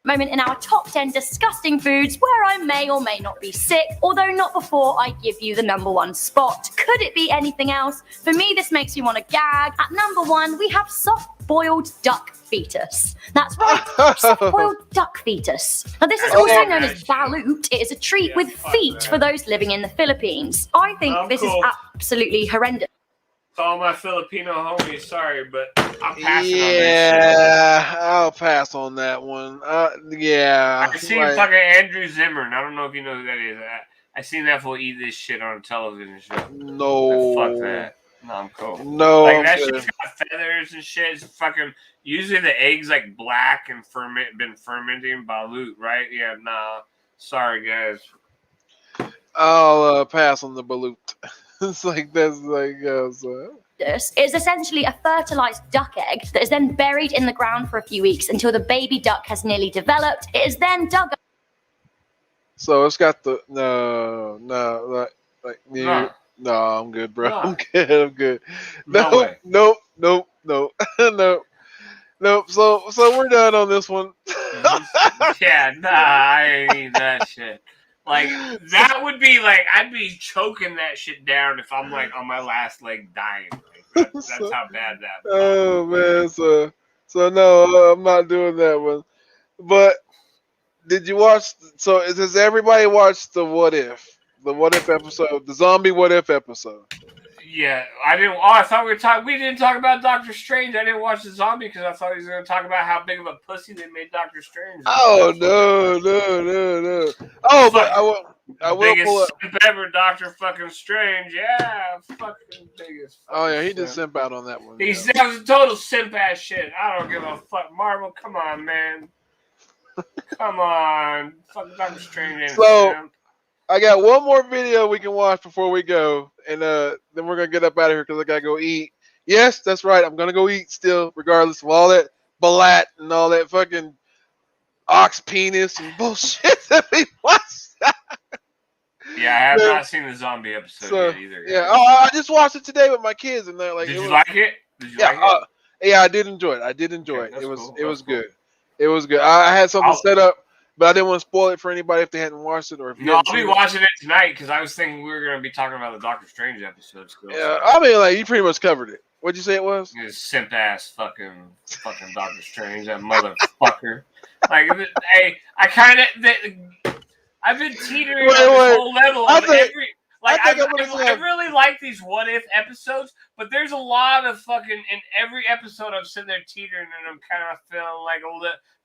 Moment in our top 10 disgusting foods where I may or may not be sick, although not before I give you the number one spot. Could it be anything else? For me, this makes me want to gag. At number one, we have soft-boiled duck fetus. That's right, soft-boiled duck fetus. Now, this is also known as balut. It is a treat with feet for those living in the Philippines. I think this is absolutely horrendous. To all my Filipino homies, sorry, but I'm passing on this shit. Yeah, I'll pass on that one. Yeah. I seen fucking Andrew Zimmern. I don't know if you know who that is. I seen that fool eat this shit on a television show. No. Fuck that. No, I'm cool. No, like I'm that good. shit's got feathers and shit. It's fucking. Usually the eggs like black and been fermenting balut, right? Yeah, nah. Sorry, guys. I'll pass on the balut. It's like that's like so. This is essentially a fertilized duck egg that is then buried in the ground for a few weeks until the baby duck has nearly developed. It is then dug up. So it's got the no, I'm good, bro. No. I'm good. No Nope, way. nope, nope. So we're done on this one. Yeah, nah, I ain't eating that shit. Like that would be like I'd be choking that shit down if I'm like on my last leg dying. Like, that's how bad that. Oh man, so no, I'm not doing that one. But did you watch? So has everybody watched the What If? The What If episode, the zombie What If episode. Yeah, I didn't. Oh, I thought we were talking. We didn't talk about Doctor Strange. I didn't watch the zombie because I thought he was going to talk about how big of a pussy they made Doctor Strange. Oh no! Oh, but I will biggest pull up. simp ever, Doctor fucking Strange. Yeah, fucking biggest. Oh yeah, he simp. did simp out on that one. He sounds a total simp ass shit. I don't give a fuck. Marvel, come on, man. Come on, fucking Doctor Strange ain't a So simp. I got one more video we can watch before we go, and then we're gonna get up out of here because I gotta go eat. Yes, that's right. I'm gonna go eat still, regardless of all that balat and all that fucking ox penis and bullshit that we watched. Yeah, I have not seen the zombie episode yet either. Yeah, I just watched it today with my kids, and they're like, Did you like it? Did you like it? Yeah, I did enjoy it. It was cool. it was good. It was good. I had something set up, but I didn't want to spoil it for anybody if they hadn't watched it or if you No, hadn't I'll be seen it. watching it tonight because I was thinking we were going to be talking about the Doctor Strange episode still. Yeah, I mean, like you pretty much covered it. What'd you say it was? This simp ass fucking Doctor Strange, that motherfucker. Like, hey, I've been teetering on this whole level of every. Like, I really like these what if episodes, but there's a lot of fucking in every episode I'm sitting there teetering and I'm kind of feeling like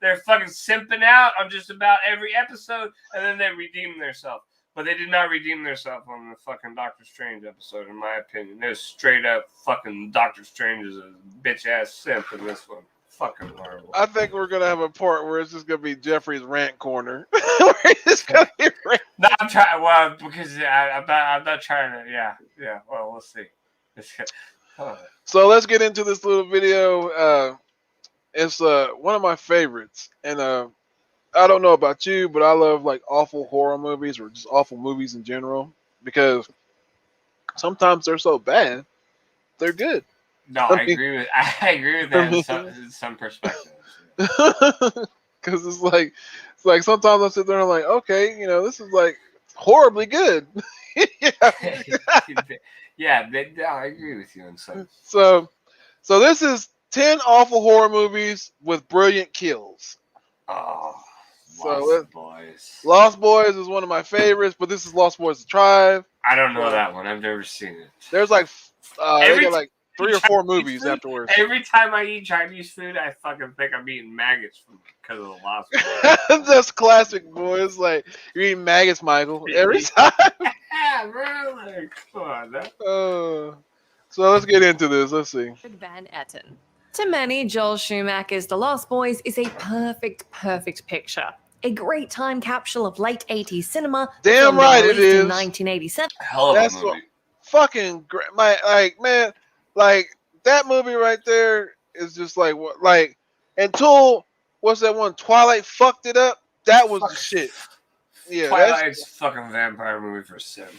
they're fucking simping out on just about every episode, and then they redeem themselves. But they did not redeem themselves on the fucking Doctor Strange episode, in my opinion. They're straight up fucking Doctor Strange is a bitch ass simp in this one. Fucking Marvel. I think we're gonna have a part where it's just gonna be Jeffrey's rant corner. Where it's gonna be rant. No, I'm trying. Well, because I'm not trying to. Yeah. Well, we'll see. So let's get into this little video. It's one of my favorites, and I don't know about you, but I love like awful horror movies or just awful movies in general because sometimes they're so bad, they're good. No, I agree with that in some perspectives. Because it's like sometimes I sit there and I'm like, okay, this is like horribly good. Yeah, I agree with you in some. So this is 10 awful horror movies with brilliant kills. Oh, Lost Boys. Lost Boys is one of my favorites, but this is Lost Boys: The Tribe. I don't know that one. I've never seen it. There's like they got like 3 or 4 movies afterwards. Every time I eat Chinese food, I fucking think I'm eating maggots because of the Lost Boys. That's classic, boys. Like you're eating maggots, Michael, every time. Yeah, bro. Like, come on. So let's get into this. Let's see. Van Etten. To many, Joel Schumacher's The Lost Boys is a perfect picture. A great time capsule of late 80s cinema. Damn right it is. In 1987. Hell of a movie. Fucking great. That movie right there is just like what, like until what's that one? Twilight fucked it up. That was the shit. Yeah, Twilight's fucking vampire movie for Sims.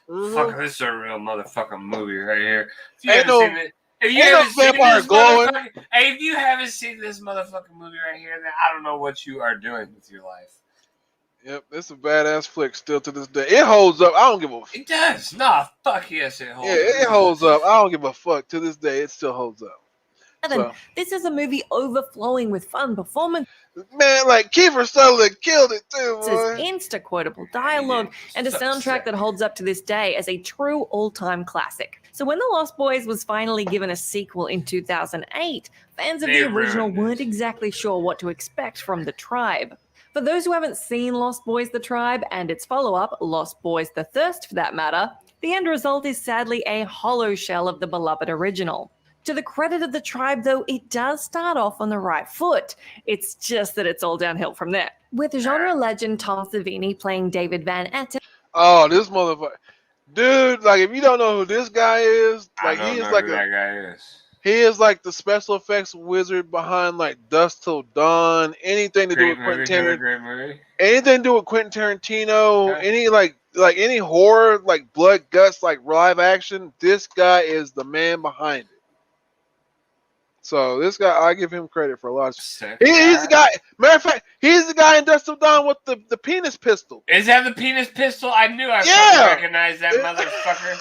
Mm-hmm. Fuck, this is a real motherfucking movie right here. If you Ain't haven't no- seen it, if you ain't no haven't seen vampire this glowing. if you haven't seen this motherfucking movie right here, then I don't know what you are doing with your life. Yep, it's a badass flick still to this day. It holds up. I don't give a fuck. It does. Nah, fuck yes, it holds. Yeah, it holds up. I don't give a fuck. To this day, it still holds up. So, This is a movie overflowing with fun performances, man, like Kiefer Sutherland killed it too, boy. insta-quotable dialogue, and a soundtrack that holds up to this day as a true all-time classic. So when The Lost Boys was finally given a sequel in 2008, fans of They the original ruined it. weren't exactly sure what to expect from The Tribe. For those who haven't seen Lost Boys: The Tribe and its follow-up, Lost Boys: The Thirst for that matter, the end result is sadly a hollow shell of the beloved original. To the credit of The Tribe, though, it does start off on the right foot. It's just that it's all downhill from there. With genre legend Tom Savini playing David Van Etten. Oh, this motherfucker, dude! Like, if you don't know who this guy is, like I don't he is know like who that guy is. he is like the special effects wizard behind like Dusk Till Dawn. Anything to do with Quentin Tarantino. Great movie. Anything to do with Quentin Tarantino. Any like any horror, like blood, guts, like live action. This guy is the man behind it. So this guy, I give him credit for a lot of shit. He's the guy. Matter of fact, he's the guy in Dust Till Dawn with the penis pistol. Is that the penis pistol? I knew I fucking recognized that motherfucker.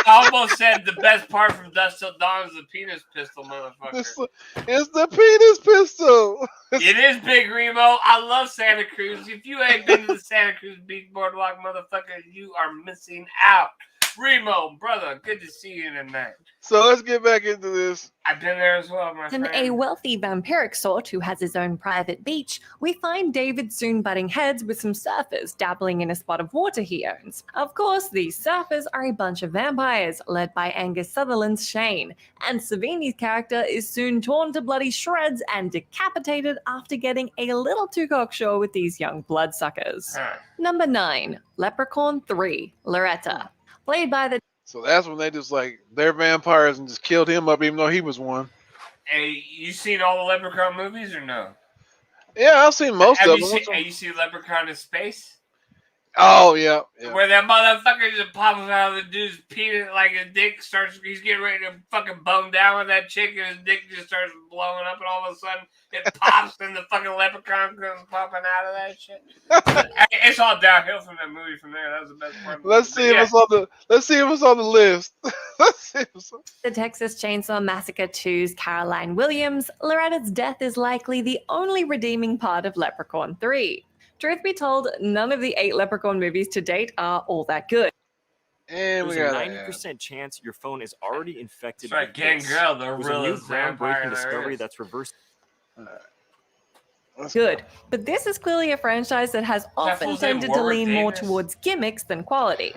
I almost said the best part from Dust Till Dawn is the penis pistol, motherfucker. It's the penis pistol. It is Big Remo. I love Santa Cruz. If you ain't been to the Santa Cruz Beach Boardwalk, motherfucker, you are missing out. Remo, brother, good to see you tonight. So let's get back into this. I've been there as well, my And friend. a wealthy vampiric sort who has his own private beach, we find David soon butting heads with some surfers dabbling in a spot of water he owns. Of course, these surfers are a bunch of vampires, led by Angus Sutherland's Shane, and Savini's character is soon torn to bloody shreds and decapitated after getting a little too cocksure with these young bloodsuckers. Number 9, Leprechaun 3, Loretta. Played by the... So that's when they just like they're vampires and just killed him up, even though he was one. Hey, you seen all the Leprechaun movies or no? Yeah, I've seen most of them. Have you seen Leprechaun in Space? Oh yeah, Where that motherfucker just pops out of the dude's penis like his dick starts. He's getting ready to fucking bone down with that chick, and his dick just starts blowing up, and all of a sudden it pops, and the fucking leprechaun comes popping out of that shit. It's all downhill from that movie. From there, that was the best part. Let's see if it's on the. Let's see if it's on the list. Let's see if it's on. The Texas Chainsaw Massacre 2's Caroline Williams, Loretta's death is likely the only redeeming part of Leprechaun 3. Truth be told, none of the 8 Leprechaun movies to date are all that good. And There's a 90% chance your phone is already infected with this. Gangrel, the It was a new realest vampire groundbreaking there discovery is. that's reversed. Good, but this is clearly a franchise that has often fool's name tended to Warwick lean more Davis? towards gimmicks than quality.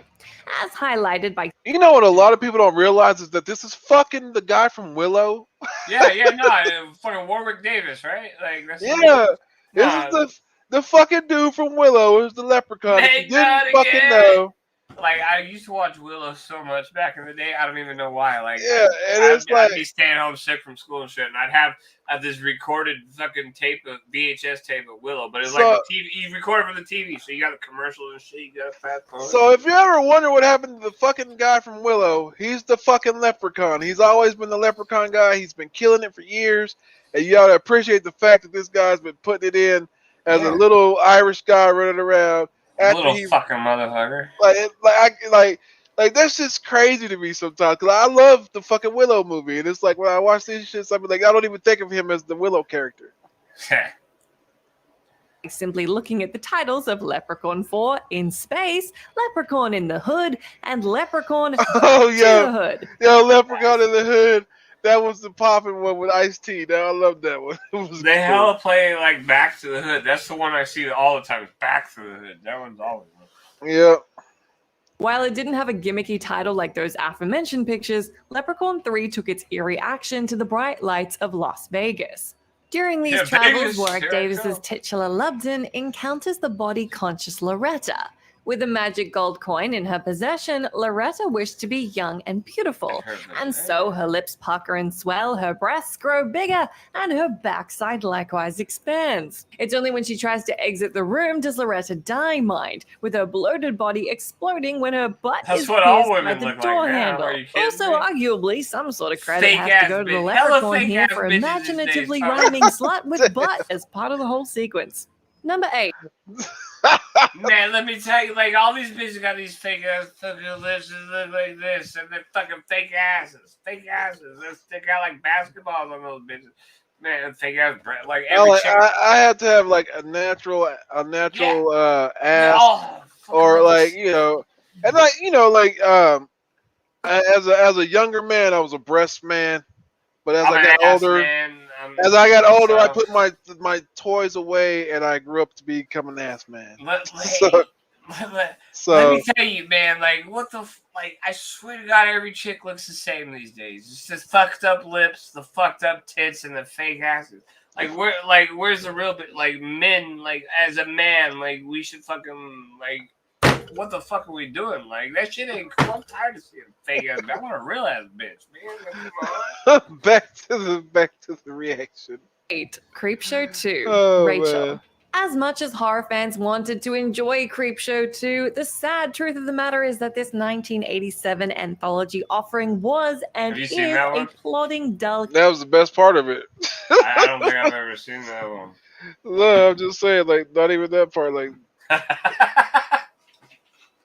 As highlighted by... You know what a lot of people don't realize is that this is fucking the guy from Willow. Fucking Warwick Davis, right? Like that's This is the fucking dude from Willow is the leprechaun. If you didn't fucking know. Like, I used to watch Willow so much back in the day. I don't even know why. Like, Yeah, and it's I'd be staying home sick from school and shit, and I'd have this recorded fucking tape of VHS tape of Willow, but it's like the TV. You record it from the TV, so you got the commercials and shit. You got a fast phone. So if you ever wonder what happened to the fucking guy from Willow, he's the fucking leprechaun. He's always been the leprechaun guy. He's been killing it for years, and you ought to appreciate the fact that this guy's been putting it in as a little Irish guy running around. Little fucking motherfucker. Like that's just crazy to me sometimes, because I love the fucking Willow movie, and it's like when I watch these shits, I'm like, I don't even think of him as the Willow character. Simply looking at the titles of Leprechaun 4 in Space, Leprechaun in the Hood, and Leprechaun to the Hood. Yo, Leprechaun in the Hood. That was the popping one with Ice-T. Now I love that one. They hella play like Back to the Hood. That's the one I see all the time. Back to the Hood. That one's always one. Yeah. While it didn't have a gimmicky title like those aforementioned pictures, Leprechaun 3 took its eerie action to the bright lights of Las Vegas. During these travels, Warwick Davis's titular Lubden encounters the body-conscious Loretta. With a magic gold coin in her possession, Loretta wished to be young and beautiful, and so her lips pucker and swell, her breasts grow bigger, and her backside likewise expands. It's only when she tries to exit the room does Loretta die mind, with her bloated body exploding when her butt is pierced by the door handle. Also, arguably, some sort of credit has to go to the leprechaun here for imaginatively rhyming slut with butt as part of the whole sequence. Number 8. Man, let me tell you, like, all these bitches got these fake ass fucking lips that look like this, and they're fucking fake asses. Fake asses. They stick out like basketballs on those bitches. Man, fake ass breath. Like, every chick. I had to have like a natural ass, or like, you know, and like, you know, like as a younger man, I was a breast man, but as I got older. I put my toys away, and I grew up to become an ass man. Let me tell you, man. Like, what the? Like, I swear to God, every chick looks the same these days. It's just fucked up lips, the fucked up tits, and the fake asses. Where's the real bit? Like, men, like, as a man, like, we should fucking like. What the fuck are we doing? Like, that shit ain't cool. I'm tired of seeing fake ass. I want a real ass bitch, man. Back to the reaction. 8. Creepshow 2. Oh, Rachel. man. As much as horror fans wanted to enjoy Creepshow 2, the sad truth of the matter is that this 1987 anthology offering was and is a plodding, dull. That was the best part of it. I don't think I've ever seen that one. No, I'm just saying, like, not even that part, like.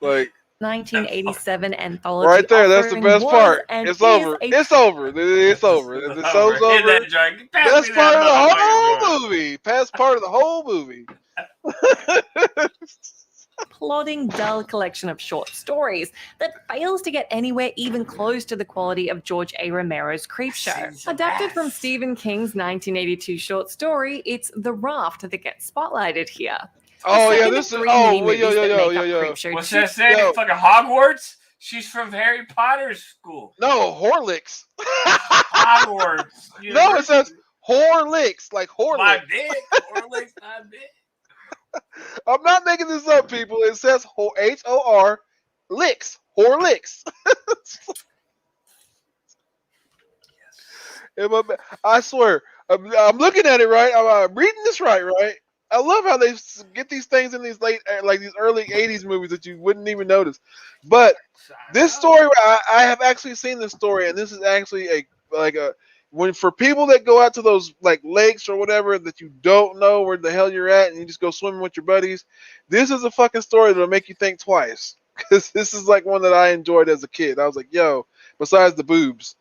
Like 1987 anthology. Right there, that's the best part. It's over. It's over. It's over. The show's over. Best part of the whole movie. Best part of the whole movie. Plodding, dull collection of short stories that fails to get anywhere even close to the quality of George A. Romero's Creepshow. Adapted from Stephen King's 1982 short story, it's The Raft that gets spotlighted here. Oh yeah, this is yo. What's that saying? Fucking Hogwarts? She's from Harry Potter's school. No, Horlicks. Hogwarts. No, it says Horlicks, like Horlicks. My dick. Horlicks, my dick. I'm not making this up, people. It says H-O-R licks. Horlicks. I swear, I'm looking at it right. I'm reading this right. I love how they get these things in these these early 80s movies that you wouldn't even notice. But this story, I have actually seen this story, and this is actually when for people that go out to those like lakes or whatever that you don't know where the hell you're at and you just go swimming with your buddies. This is a fucking story that'll make you think twice, because this is like one that I enjoyed as a kid. I was like, yo, besides the boobs.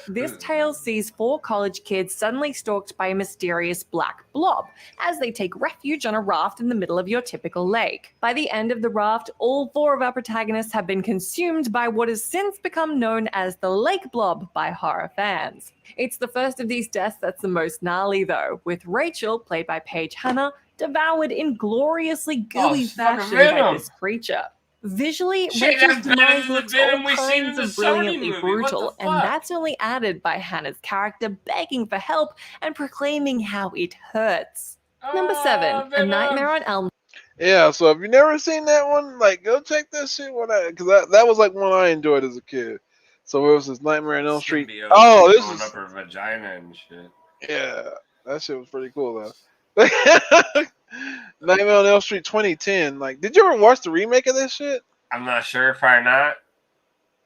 This tale sees 4 college kids suddenly stalked by a mysterious black blob as they take refuge on a raft in the middle of your typical lake. By the end of the raft, all 4 of our protagonists have been consumed by what has since become known as the lake blob by horror fans. It's the first of these deaths that's the most gnarly though, with Rachel, played by Paige Hanna, devoured in gloriously gooey fashion by this creature. Visually, Rachel's demise looks all kinds of brilliantly brutal, and that's only added by Hannah's character begging for help and proclaiming how it hurts. Number 7, A Nightmare on Elm. Yeah, so if you never seen that one, like go check that shit. Because that was like one I enjoyed as a kid. So it was this Nightmare on Elm Street. Symbiote Oh, this going is up her vagina and shit. yeah, that shit was pretty cool though. Nightmare on Elm Street 2010. Like, did you ever watch the remake of this shit? I'm not sure, probably not.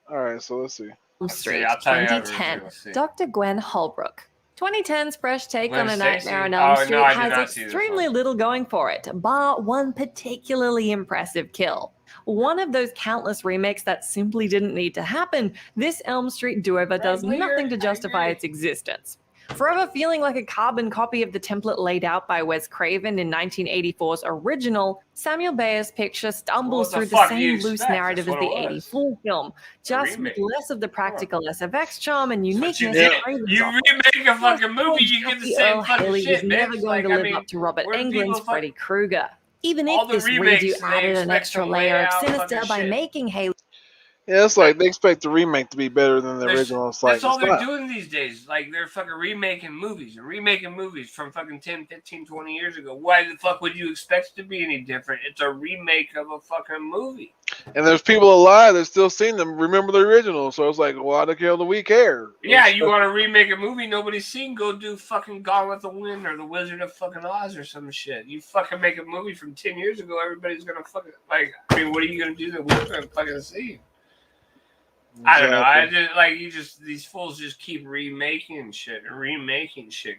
All right, so let's see. Street, I'll tell you after 2010. we'll see. Dr. Gwen Holbrook. 2010's fresh take Gwen on A Stacy? Nightmare on Elm Oh, Street no, I did has not see this extremely little going for it, bar one particularly impressive kill. One of those countless remakes that simply didn't need to happen, this Elm Street do-over does nothing to justify its existence. Forever feeling like a carbon copy of the template laid out by Wes Craven in 1984's original, Samuel Bayer's picture stumbles through the same loose narrative as the 84 film, just with less of the practical SFX charm and uniqueness of Craven's You offer. remake a fucking movie, you get the Jackie same Earl fucking Haley shit, was never bitch. going Like, to I live mean, up to Robert where do Englund's people Freddy Krueger. Even all if the this remakes, redo they added an expect extra to layer lay of out sinister fucking by shit. making Haley. Yeah, it's like they expect the remake to be better than the original. It's like That's all it's they're not. doing these days. Like, they're fucking remaking movies. They're remaking movies from fucking 10, 15, 20 years ago. Why the fuck would you expect it to be any different? It's a remake of a fucking movie. And there's people alive that still seen them, remember the original. So it's like, why the hell do we care? Yeah, you want to remake a movie nobody's seen? Go do fucking Gone with the Wind or The Wizard of fucking Oz or some shit. You fucking make a movie from 10 years ago, everybody's gonna fucking, like, I mean, what are you gonna do that we're gonna fucking see? I don't know. I just like these fools just keep remaking shit and remaking shit.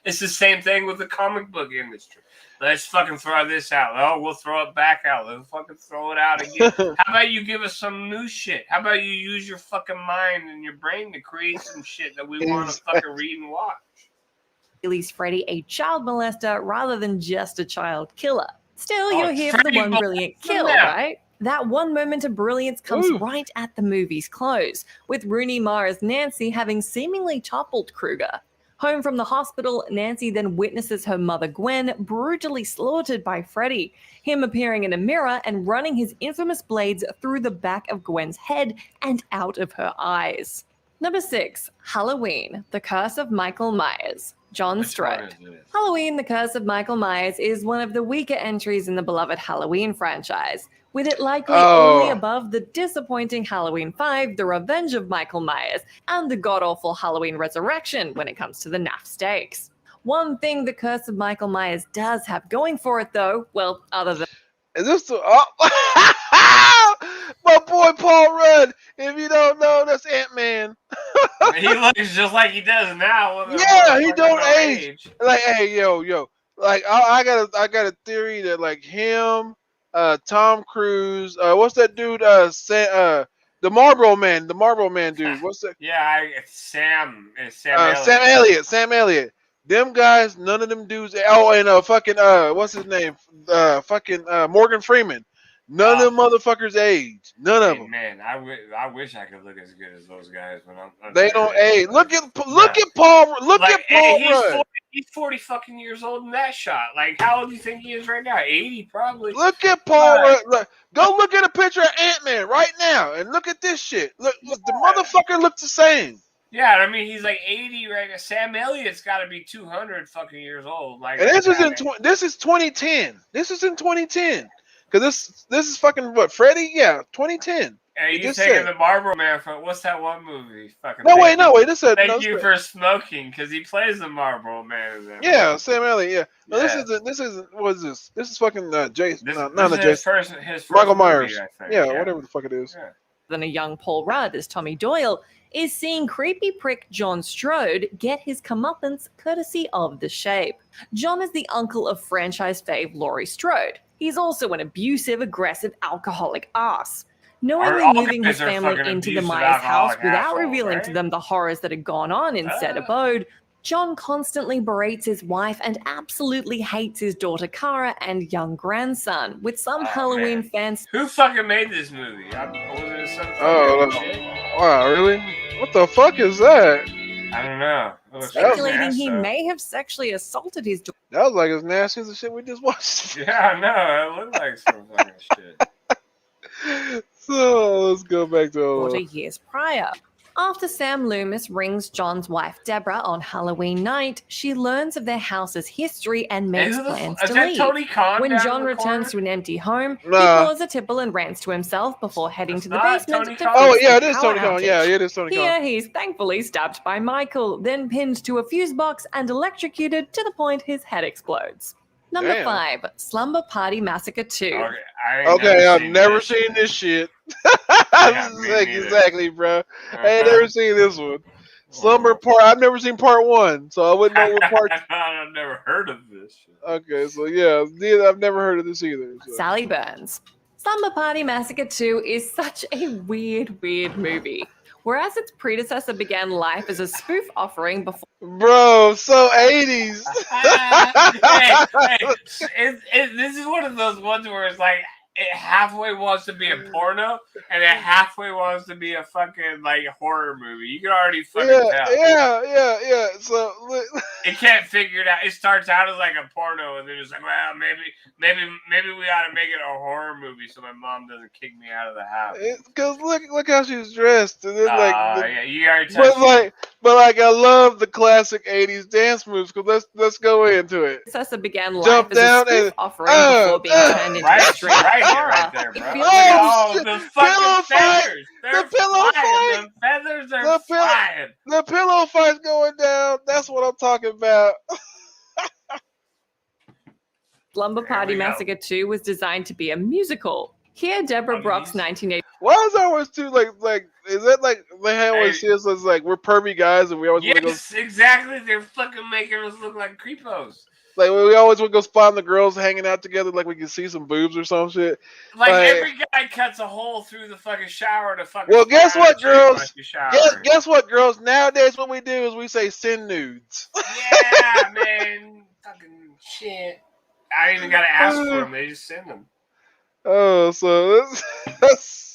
It's the same thing with the comic book industry. Let's fucking throw this out. Oh, we'll throw it back out. Let's fucking throw it out again. How about you give us some new shit? How about you use your fucking mind and your brain to create some shit that we want to fucking read and watch? Haley's Freddy a child molester rather than just a child killer. Still, you're here for the one brilliant kill, right? That one moment of brilliance comes right at the movie's close, with Rooney Mara's Nancy having seemingly toppled Krueger. Home from the hospital, Nancy then witnesses her mother Gwen brutally slaughtered by Freddy, him appearing in a mirror and running his infamous blades through the back of Gwen's head and out of her eyes. Number 6, Halloween, The Curse of Michael Myers. John Strode. Halloween, The Curse of Michael Myers is one of the weaker entries in the beloved Halloween franchise, with it likely only above the disappointing Halloween 5, The Revenge of Michael Myers, and the god-awful Halloween Resurrection when it comes to the NAF stakes. One thing The Curse of Michael Myers does have going for it, though, well, other than... Is this the... my boy Paul Rudd. If you don't know, that's Ant-Man. He looks just like he does now. Yeah, he don't age. Like, hey, yo. Like, I got a theory that like him, Tom Cruise, what's that dude? The Marlboro Man dude. What's that? Yeah, Sam Elliott. Sam Elliott. Them guys, none of them dudes. Oh, and fucking what's his name? Morgan Freeman. None of them motherfuckers age. None of them. Man, I wish I could look as good as those guys when I'm. They don't age. Look at Paul. Look at Paul Rudd. He's 40 fucking years old in that shot. Like, how old do you think he is right now? 80 probably. Look at Paul Rudd. Go look at a picture of Ant-Man right now and look at this shit. Look, the motherfucker looks the same. Yeah, I mean he's like 80 right now. Sam Elliott's got to be 200 fucking years old. Like, and this is 2010. This is in 2010. Because this is fucking what, Freddy? Yeah, 2010. Hey, you taking the Marlboro Man from what's that one movie? Fucking no, wait. This is Thank you for smoking, because he plays the Marlboro Man in that yeah, movie. Sam Elliott. Yeah. No, yeah. This isn't. What is this? This is fucking Jason. This is his first Michael movie, Myers. I think. Yeah, whatever the fuck it is. Yeah. Than a young Paul Rudd as Tommy Doyle is seeing creepy prick John Strode get his comeuppance courtesy of The Shape. John is the uncle of franchise fave Laurie Strode. He's also an abusive, aggressive, alcoholic ass. Knowingly moving his family into the Myers house without revealing to them the horrors that had gone on in said abode, John constantly berates his wife and absolutely hates his daughter Kara and young grandson, with some Halloween fans... Who fucking made this movie? Was it some wow, really? What the fuck is that? I don't know. Speculating he may have sexually assaulted his daughter. That was like as nasty as the shit we just watched. Yeah, I know. It looked like some fucking shit. So let's go back to years prior. After Sam Loomis rings John's wife Deborah on Halloween night, she learns of their house's history and makes plans to leave. Tony Khan When down John in the returns corner? to an empty home, he Nah. pours a tipple and rants to himself before heading to the not basement Tony to Khan. fix Oh yeah, it the is power Tony Khan. outage. Yeah, it is Tony Here, Khan. he's thankfully stabbed by Michael, then pinned to a fuse box and electrocuted to the point his head explodes. Number Damn. 5, Slumber Party Massacre 2. Okay, I ain't Okay, I've seen never this. seen this shit. Yeah, me neither. Exactly, bro. I ain't never seen this one. Slumber Part. I've never seen Part 1, so I wouldn't know what part. I've never heard of this shit. Okay, so yeah, neither, I've never heard of this either. So. Sally Burns. Slumber Party Massacre 2 is such a weird movie. Whereas its predecessor began life as a spoof offering before. Bro, so 80s. This is one of those ones where it's like it halfway wants to be a porno and it halfway wants to be a fucking like horror movie. You can already fucking tell. Yeah. So it can't figure it out. It starts out as like a porno and then it's like, well, maybe we ought to make it a horror movie so my mom doesn't kick me out of the house. Because look how she's dressed, and then yeah, you already touched but I love the classic 80s dance moves. Because let's go into it. Predecessor began life Jump as down a spoof and offering before being turned into a straight horror. there, bro. The fucking fight! feathers. The pillow flying. fight! The feathers are flying. The pillow fight's going down. That's what I'm talking about. Slumber Party Massacre 2 was designed to be a musical. Here, Deborah Brock's 1980. Why is that always too like? Is that like they always see us as like we're pervy guys and we always want to go? Yes, exactly. They're fucking making us look like creepos. Like we always would go spot the girls hanging out together, like we can see some boobs or some shit. Like every guy cuts a hole through the fucking shower to fucking. Well, guess what, girls? Like Guess what, girls? Nowadays, what we do is we say send nudes. Yeah, man. Fucking shit. I ain't even gotta ask for them; they just send them. Oh, so that's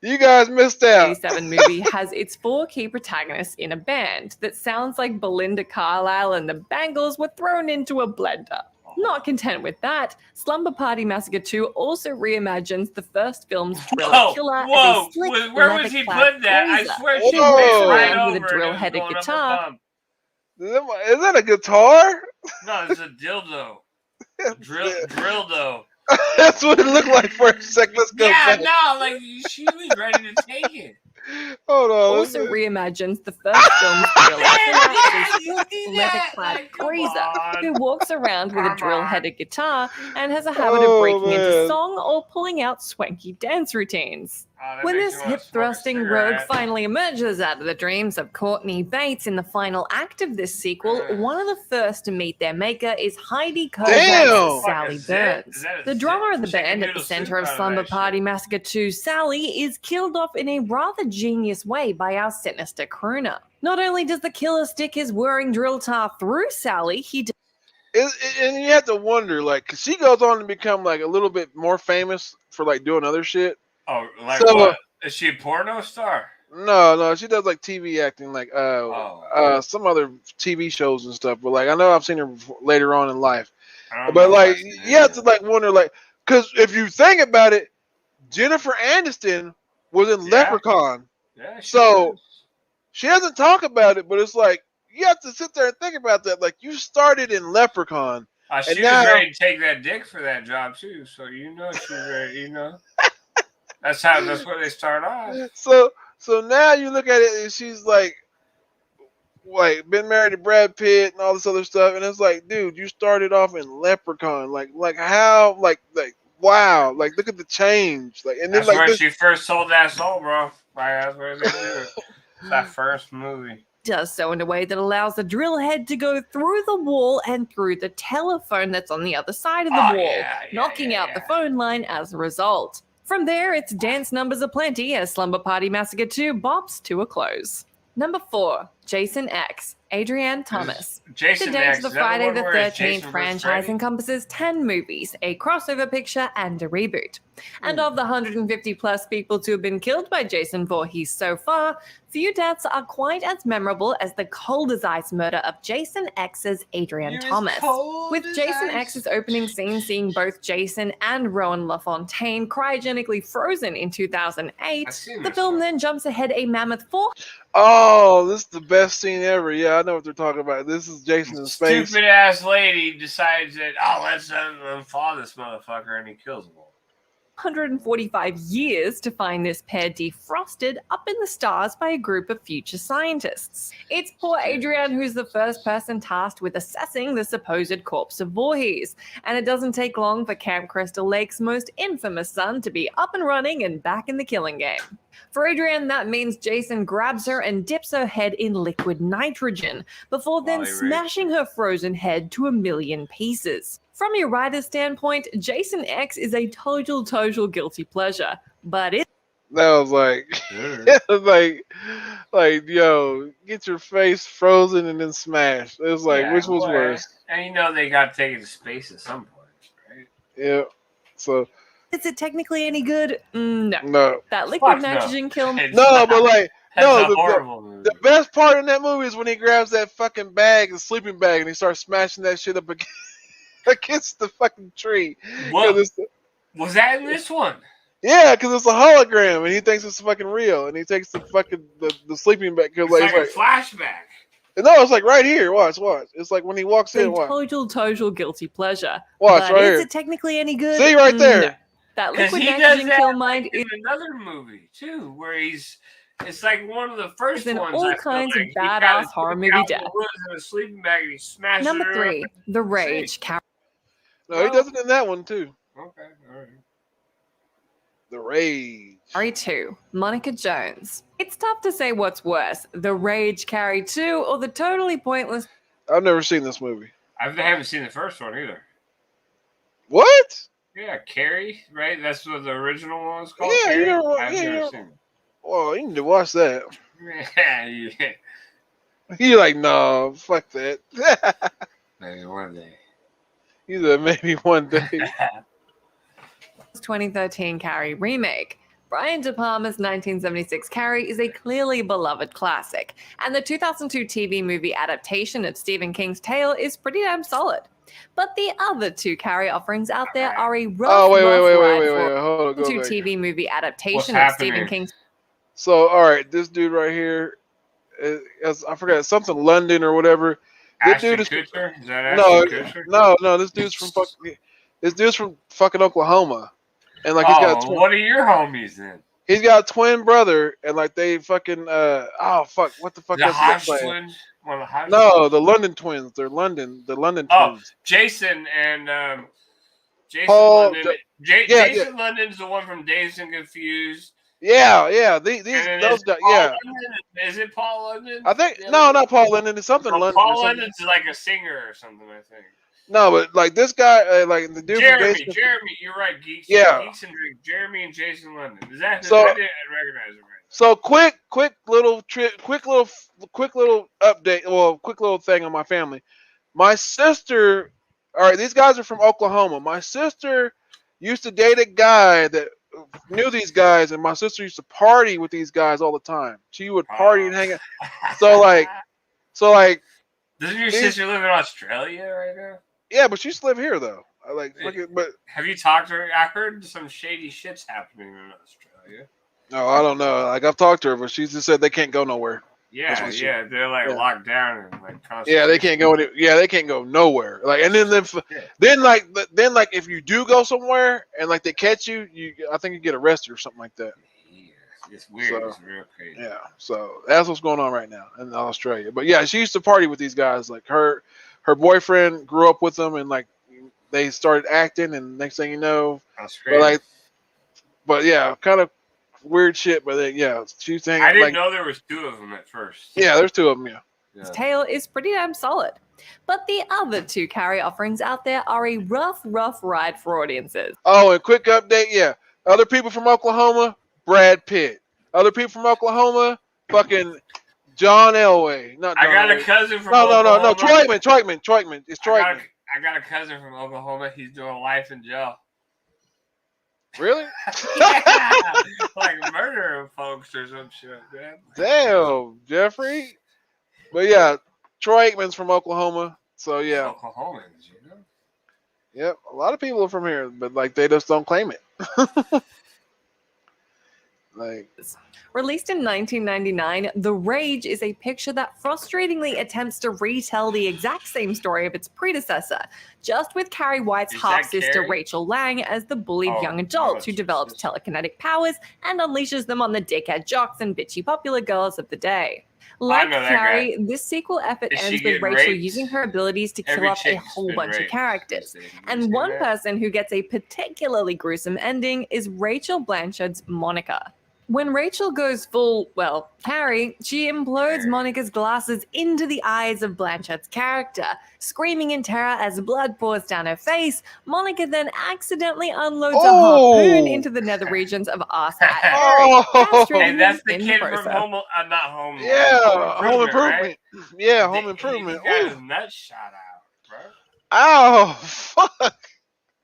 you guys missed out. 87 movie has its 4 key protagonists in a band that sounds like Belinda Carlisle and the Bangles were thrown into a blender. Not content with that, Slumber Party Massacre 2 also reimagines the first film's driller killer as a slick where was he putting that? I swear she walks right around over with a drill-headed guitar. Is that a guitar? No, it's a dildo. Dildo. That's what it looked like for a second. Let's go back. No, like she was ready to take it. Hold on. Also reimagines the first film's driller leather-clad cruiser who walks around with a drill-headed guitar and has a habit of breaking into song or pulling out swanky dance routines. When this hip-thrusting rogue finally emerges out of the dreams of Courtney Bates in the final act of this sequel, one of the first to meet their maker is Heidi Kovac's Sally Burns. The drummer of the band at the center of Slumber Party Massacre 2, Sally, is killed off in a rather genius way by our sinister crooner. Not only does the killer stick his whirring drill tar through Sally, and you have to wonder, like, cause she goes on to become like a little bit more famous for like doing other shit. Oh, like what? Is she a porno star? No, she does like TV acting, like some other TV shows and stuff. But like I know I've seen her later on in life. But like you have to like wonder, like, cause if you think about it, Jennifer Aniston was in Leprechaun. Yeah, she doesn't talk about it, but it's like you have to sit there and think about that. Like you started in Leprechaun. She was ready to take that dick for that job too. So you know she was ready. You know. That's where they start off. So now you look at it and she's like been married to Brad Pitt and all this other stuff, and it's like, dude, you started off in Leprechaun, like how, like wow, like look at the change, like, and then that's like where she first sold that soul, bro. That's where they do it. That first movie. Does so in a way that allows the drill head to go through the wall and through the telephone that's on the other side of the wall, knocking out the phone line as a result. From there, its dance numbers aplenty as Slumber Party Massacre 2 bops to a close. Number 4, Jason X, Adrienne Thomas. Jason the X, Days of the Friday the 13th Jason franchise encompasses 10 movies, a crossover picture, and a reboot. And of the 150 plus people to have been killed by Jason Voorhees so far, few deaths are quite as memorable as the cold as ice murder of Jason X's Adrian Thomas. With Jason X's opening scene seeing both Jason and Rowan LaFontaine cryogenically frozen in 2008, the film then jumps ahead a mammoth 4. Oh, this is the best scene ever. Yeah, I know what they're talking about. This is Jason in space. Stupid ass lady decides that, let's unfollow this motherfucker, and he kills them all. 145 years to find this pair defrosted up in the stars by a group of future scientists. It's poor Adrian who's the first person tasked with assessing the supposed corpse of Voorhees, and it doesn't take long for Camp Crystal Lake's most infamous son to be up and running and back in the killing game. For Adrian, that means Jason grabs her and dips her head in liquid nitrogen, before then smashing her frozen head to a million pieces. From your writer's standpoint, Jason X is a total guilty pleasure, but it. That was like, it was like, yo, get your face frozen and then smashed. It was like, which was worse? And you know they got to take it to space at some point, right? Yeah. So. Is it technically any good? No. No. That liquid nitrogen kill. No, but like, no. The best part in that movie is when he grabs that fucking bag, the sleeping bag, and he starts smashing that shit up against the fucking tree. What? Was that in this one? Yeah, because it's a hologram, and he thinks it's fucking real, and he takes the fucking the sleeping bag. It's like a flashback. No, it's like right here. Watch. It's like when he walks in. Watch. Total guilty pleasure. Watch but right is here. it technically any good? See right there. No. That liquid he nitrogen does kill that mind in another movie too, where it's like one of the first in ones. all kinds of badass horror movie death. In a sleeping bag and he smashes Number 3, The Rage. No, he does it in that one too. Okay, all right. The Rage. Carrie 2, Monica Jones. It's tough to say what's worse, The Rage Carrie 2 or the totally pointless. I've never seen this movie. I haven't seen the first one either. What? Yeah, Carrie, right? That's what the original one was called. Yeah, Carrie? I've never seen it. Well, you need to watch that. Yeah. You're like, no, fuck that. Maybe one day. You said maybe one day. 2013 Carrie remake. Brian De Palma's 1976 Carrie is a clearly beloved classic, and the 2002 TV movie adaptation of Stephen King's tale is pretty damn solid. But the other two Carrie offerings out there are a rough, wait. Hold on, go to back. TV movie adaptation What's of happening? Stephen King's. So, all right, this dude right here, I forgot something London or whatever. This Ashton dude is Kutcher? Is that Ashton Kutcher? no. This dude's from fucking Oklahoma, and like he's got. What are your homies then? He's got a twin brother, and like they fucking what the fuck? The is Hodge that twins? One of the Hodge No, the London twins. They're the London twins. Jason and Jason Paul, London. Jason London's the one from Dazed and Confused. Yeah. Those guys. Yeah. London, is it Paul London? I think not Paul London. It's something London. Paul London's like a singer or something, I think. No, but like this guy, like the dude. Jeremy, you're right, Geeks. Yeah. Geeks and Drink. Jeremy and Jason London. Is that? So, I didn't recognize it right. So quick little update. Well, quick little thing on my family. My sister. All right, these guys are from Oklahoma. My sister used to date a guy that knew these guys, and my sister used to party with these guys all the time. She would party and hang out. So like. Doesn't your sister live in Australia right now? Yeah, but she used to live here though. But have you talked to her? I heard some shady shit's happening in Australia. No, I don't know. Like I've talked to her, but she just said they can't go nowhere. Yeah, they're like locked down and like constantly. Yeah, they can't go. They can't go nowhere. Like, and then if you do go somewhere and like they catch you, I think you get arrested or something like that. It's weird. So, it's real crazy. Yeah, so that's what's going on right now in Australia. But yeah, she used to party with these guys. Like her boyfriend grew up with them, and like they started acting, and next thing you know, that's great. But yeah, kind of weird shit. But then, yeah, she's saying I didn't know there was two of them at first. Yeah, there's two of them. Yeah. His tale is pretty damn solid. But the other two Carrie offerings out there are a rough ride for audiences. Oh, and quick update, yeah. Other people from Oklahoma, Brad Pitt. Other people from Oklahoma, fucking John Elway. Not John I got Elway. a cousin from Oklahoma. No. Troitman. It's Troitman. I got a cousin from Oklahoma. He's doing life in jail. Really? Yeah, like murdering folks or some shit, man. Damn, Jeffrey. But yeah, Troy Aikman's from Oklahoma, so yeah. Oklahomans, you know. Yep, a lot of people are from here, but like they just don't claim it. Like, Released in 1999, The Rage is a picture that frustratingly attempts to retell the exact same story of its predecessor, just with Carrie White's Is that half-sister Carrie? Rachel Lang as the bullied Oh, young adult who she's develops telekinetic powers and unleashes them on the dickhead jocks and bitchy popular girls of the day. Like know that Carrie, this sequel effort Is she ends with getting Rachel raped? using her abilities to Every kill off a chick's whole been bunch of raped. characters. You And seen one that? person who gets a particularly gruesome ending is Rachel Blanchard's Monica. When Rachel goes full, well, Carrie, she implodes Monica's glasses into the eyes of Blanchard's character. Screaming in terror as blood pours down her face, Monica then accidentally unloads a harpoon into the nether regions of arse at Harry, castrating Hey, that's him the in kid the from process. not Home. yeah, Home Right? Improvement. Yeah, Home Improvement. He got Ooh. his nuts shot out, bro. Ow, fuck.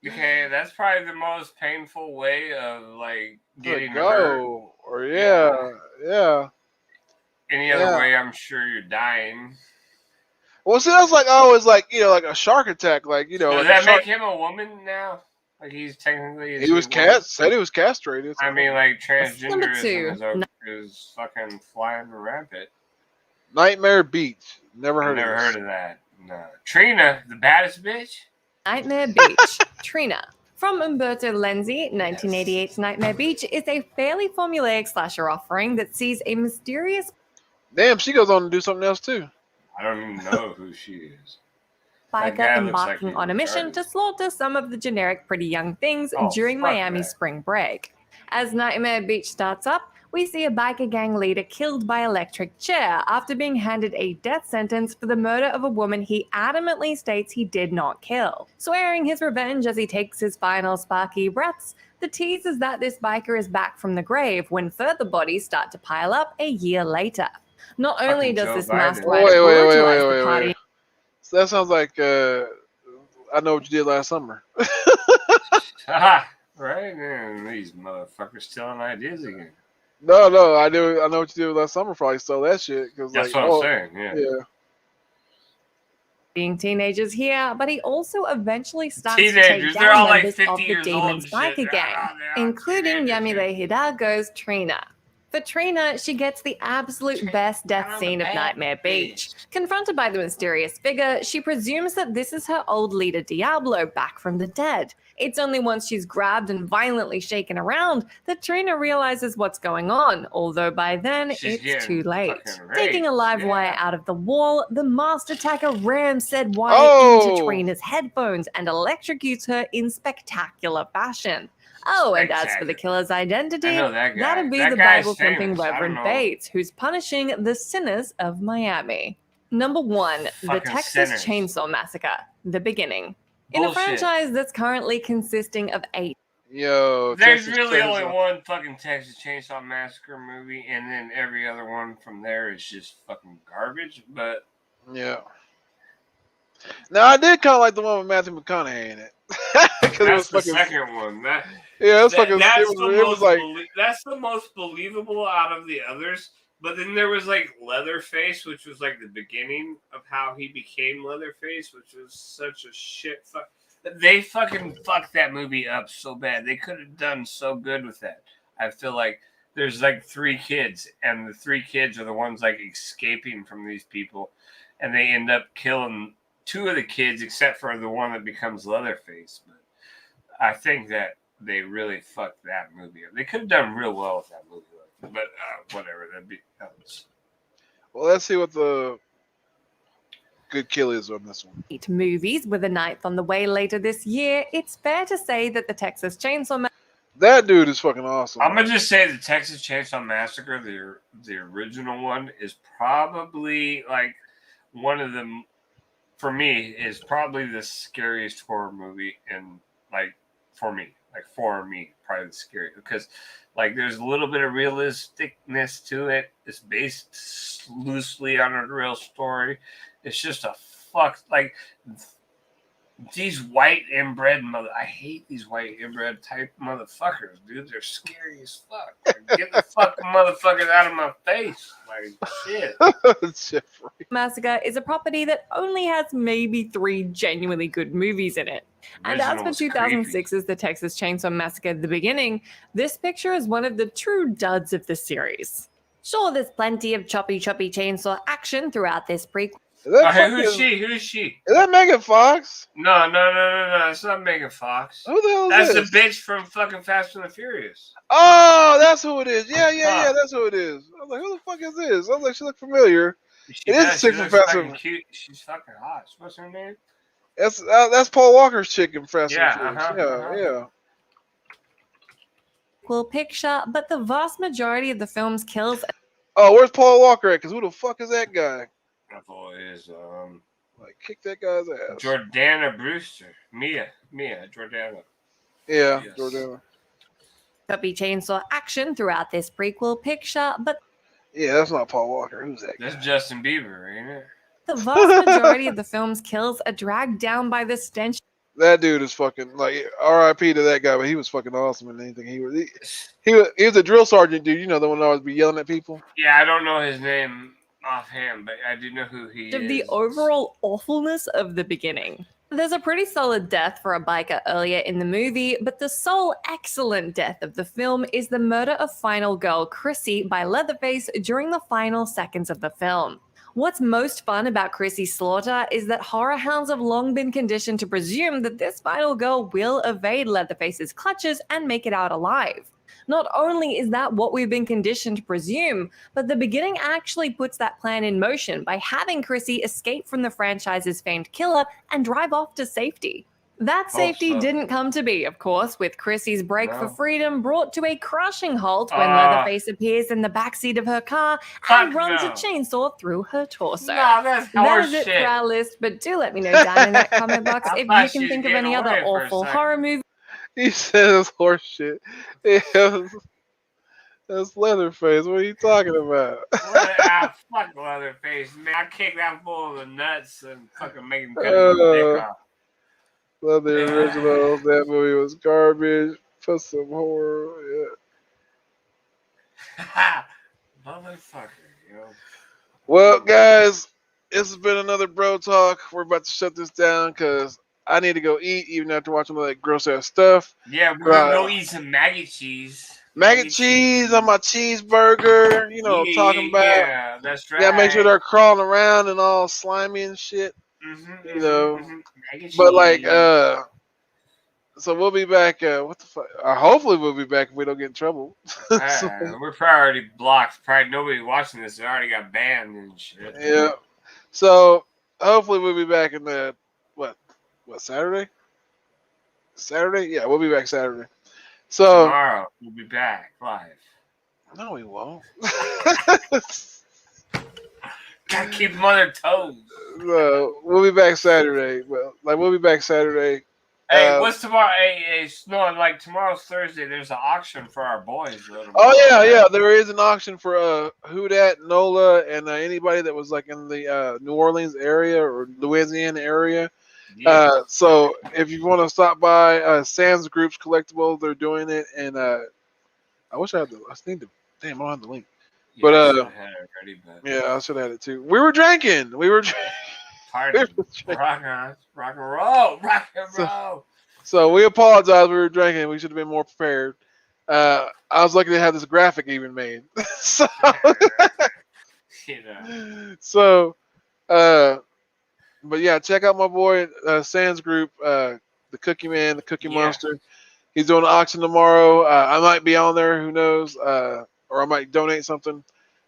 Okay, that's probably the most painful way of like getting Go. hurt. Or yeah. Any other way, I'm sure you're dying. Well, see, that's like always like like a shark attack, like Does like that a shark. make him a woman now? Like he's technically He was said he was castrated. I mean, like Number two, transgenderism is fucking flying rampant. Nightmare Beach. Never I've heard never of this. heard of that. No. Trina, the baddest bitch. Nightmare Beach, Trina. From Umberto Lenzi, 1988's Nightmare Beach is a fairly formulaic slasher offering that sees a mysterious Damn, she goes on to do something else too. I don't even know who she is. biker guy looks like embarking he's on a mission retarded. to slaughter some of the generic pretty young things Oh, during fuck Miami's that. spring break. As Nightmare Beach starts up, we see a biker gang leader killed by electric chair after being handed a death sentence for the murder of a woman he adamantly states he did not kill. Swearing his revenge as he takes his final sparky breaths, the tease is that this biker is back from the grave when further bodies start to pile up a year later. Not only Fucking does Joe this Biden. masked Wait, rider wait, brutalize the party. wait. So that sounds like I know what you did last summer. Haha, right? And these motherfuckers stealing ideas again. No, I know what you did last summer. Probably stole that shit. Cause That's like, what I'm saying. Yeah. being teenagers here, but he also eventually starts to Teenagers, take they're down all like members 50 of the years old Demon's and shit. biker gang, including Yamile Hidalgo's Trina. For Trina, she gets the absolute best death scene of Nightmare Beach. Confronted by the mysterious figure, she presumes that this is her old leader Diablo back from the dead. It's only once she's grabbed and violently shaken around that Trina realizes what's going on, although by then She's it's too late. fucking Taking a raped, live yeah. wire out of the wall, the masked attacker rams said wire into Oh. Trina's headphones and electrocutes her in spectacular fashion. Oh, and as for the killer's identity, I know that guy. that'd be That the guy's Bible-thumping famous. I don't Reverend know. Bates, who's punishing the sinners of Miami. Number 1, the Fucking Texas sinners. Chainsaw Massacre, The Beginning. In a Bullshit. franchise that's currently consisting of 8 Yo, There's Texas really Chainsaw. only one fucking Texas Chainsaw Massacre movie, and then every other one from there is just fucking garbage. But Yeah. Now I did kind of like the one with Matthew McConaughey in it. 'Cause it was that's the fucking- second one. Yeah, it was fucking. That's It was like that's the most believable out of the others. But then there was like Leatherface, which was like the beginning of how he became Leatherface, which was such a shit. They fucking fucked that movie up so bad. They could have done so good with that. I feel like there's like 3 kids, and the 3 kids are the ones like escaping from these people, and they end up killing 2 of the kids, except for the one that becomes Leatherface. But I think that they really fucked that movie up. They could have done real well with that movie, but whatever. That was. Well, let's see what the good kill is on this one. 8 movies, with a 9th on the way later this year. It's fair to say that the Texas Chainsaw That dude is fucking awesome. I'm gonna just say the Texas Chainsaw Massacre, the original one, is probably like one of them. For me, is probably the scariest horror movie, and like for me, probably the scariest because like there's a little bit of realisticness to it. It's based loosely on a real story. It's just a fuck like These white inbred I hate these white inbred type motherfuckers, dude. They're scary as fuck. Like, get the fucking motherfuckers out of my face. Like, shit. Jeffrey. Massacre is a property that only has maybe 3 genuinely good movies in it. And as for Original's 2006's The Texas Chainsaw Massacre: The Beginning, this picture is one of the true duds of the series. Sure, there's plenty of choppy chainsaw action throughout this prequel. Who's she? Who's she? Is that Megan Fox? No. It's not Megan Fox. Who the hell is That's this? the bitch from fucking Fast and the Furious. Oh, that's who it is. Yeah, that's who it is. I was like, who the fuck is this? I was like, she looked familiar. She It is does. chick She from looks Fast fucking and cute. She's fucking hot. What's her name? That's Paul Walker's chick in Fast and Yeah, Furious. Yeah. Cool picture, but the vast majority of the film's kills. Oh, where's Paul Walker at? Because who the fuck is that guy? That boy is Like, kick that guy's ass. Jordana Brewster. Mia, Jordana. Yeah, Yes. Jordana. Choppy chainsaw action throughout this prequel picture, but Yeah, that's not Paul Walker. Who's that guy? That's Justin Bieber, ain't it? the vast majority of the film's kills are dragged down by the stench. That dude is fucking like R.I.P. to that guy, but he was fucking awesome in anything he was. He was a drill sergeant dude. You know, the one that always be yelling at people. Yeah, I don't know his name offhand, but I do know who he Of is. the overall awfulness of the beginning. There's a pretty solid death for a biker earlier in the movie, but the sole excellent death of the film is the murder of final girl Chrissy by Leatherface during the final seconds of the film. What's most fun about Chrissy's slaughter is that horror hounds have long been conditioned to presume that this final girl will evade Leatherface's clutches and make it out alive. Not only is that what we've been conditioned to presume, but the beginning actually puts that plan in motion by having Chrissy escape from the franchise's famed killer and drive off to safety. That safety didn't come to be, of course, with Chrissy's break for freedom brought to a crushing halt when Leatherface appears in the backseat of her car and runs a chainsaw through her torso. No, that's That is it horseshit. for our list, but do let me know down in that comment box I if thought you she can was think of getting any other away for a awful second. horror movie. He says horse shit. Yeah, that's Leatherface. What are you talking about? Fuck Leatherface, man. I kick that fool in the nuts and fucking make him cut his dick off. Well, the original, that movie was garbage. Put some horror. Yeah. Motherfucker, yo. Well, guys, this has been another Bro Talk. We're about to shut this down because I need to go eat, even after watching all that gross ass stuff. Yeah, we're gonna go eat some maggot cheese. Mac and cheese on my cheeseburger. You know what I'm talking about. Yeah, that's right. Yeah, make sure they're crawling around and all slimy and shit. You know. Maggot But like, cheese. so we'll be back. What the fuck? Hopefully we'll be back if we don't get in trouble. We're probably already blocked. Probably nobody watching this. They already got banned and shit. Yeah. So hopefully we'll be back in the what Saturday? Saturday? Yeah, we'll be back Saturday. So Tomorrow we'll be back live. No, we won't. Gotta keep them on their toes. No, we'll be back Saturday. Well, like we'll be back Saturday. Hey, what's tomorrow? Hey, no, like tomorrow's Thursday. There's an auction for our boys. Oh yeah. There is an auction for Who Dat, Nola, and anybody that was like in the New Orleans area or Louisiana area. Yeah. So if you want to stop by Sam's Group's Collectible, they're doing it, and I wish I had the. I need to. Damn, I don't have the link. Yeah, But I should've had it already, but yeah, I should have had it too. We were drinking. party, rock and roll. So we apologize. We were drinking. We should have been more prepared. I was lucky to have this graphic even made. So, but yeah, check out my boy Sans Group, the Cookie Man, the Cookie Monster. He's doing an auction tomorrow. I might be on there. Who knows? Or I might donate something.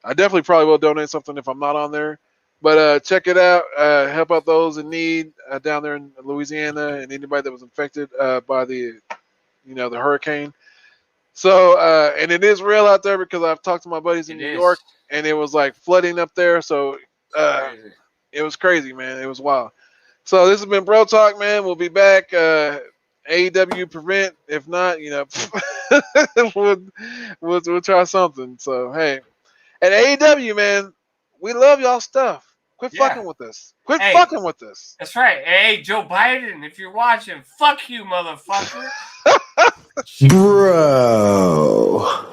I definitely probably will donate something if I'm not on there. But check it out. Help out those in need down there in Louisiana and anybody that was infected by the hurricane. So, and it is real out there because I've talked to my buddies in New York, and it was like flooding up there. So it was crazy, man. It was wild. So this has been Bro Talk, man. We'll be back. AEW prevent. If not, we'll try something. So hey, at AEW, man, we love y'all stuff. Quit Yeah. fucking with us. Quit Hey. fucking with us. That's right. Hey, Joe Biden, if you're watching, fuck you, motherfucker. Bro.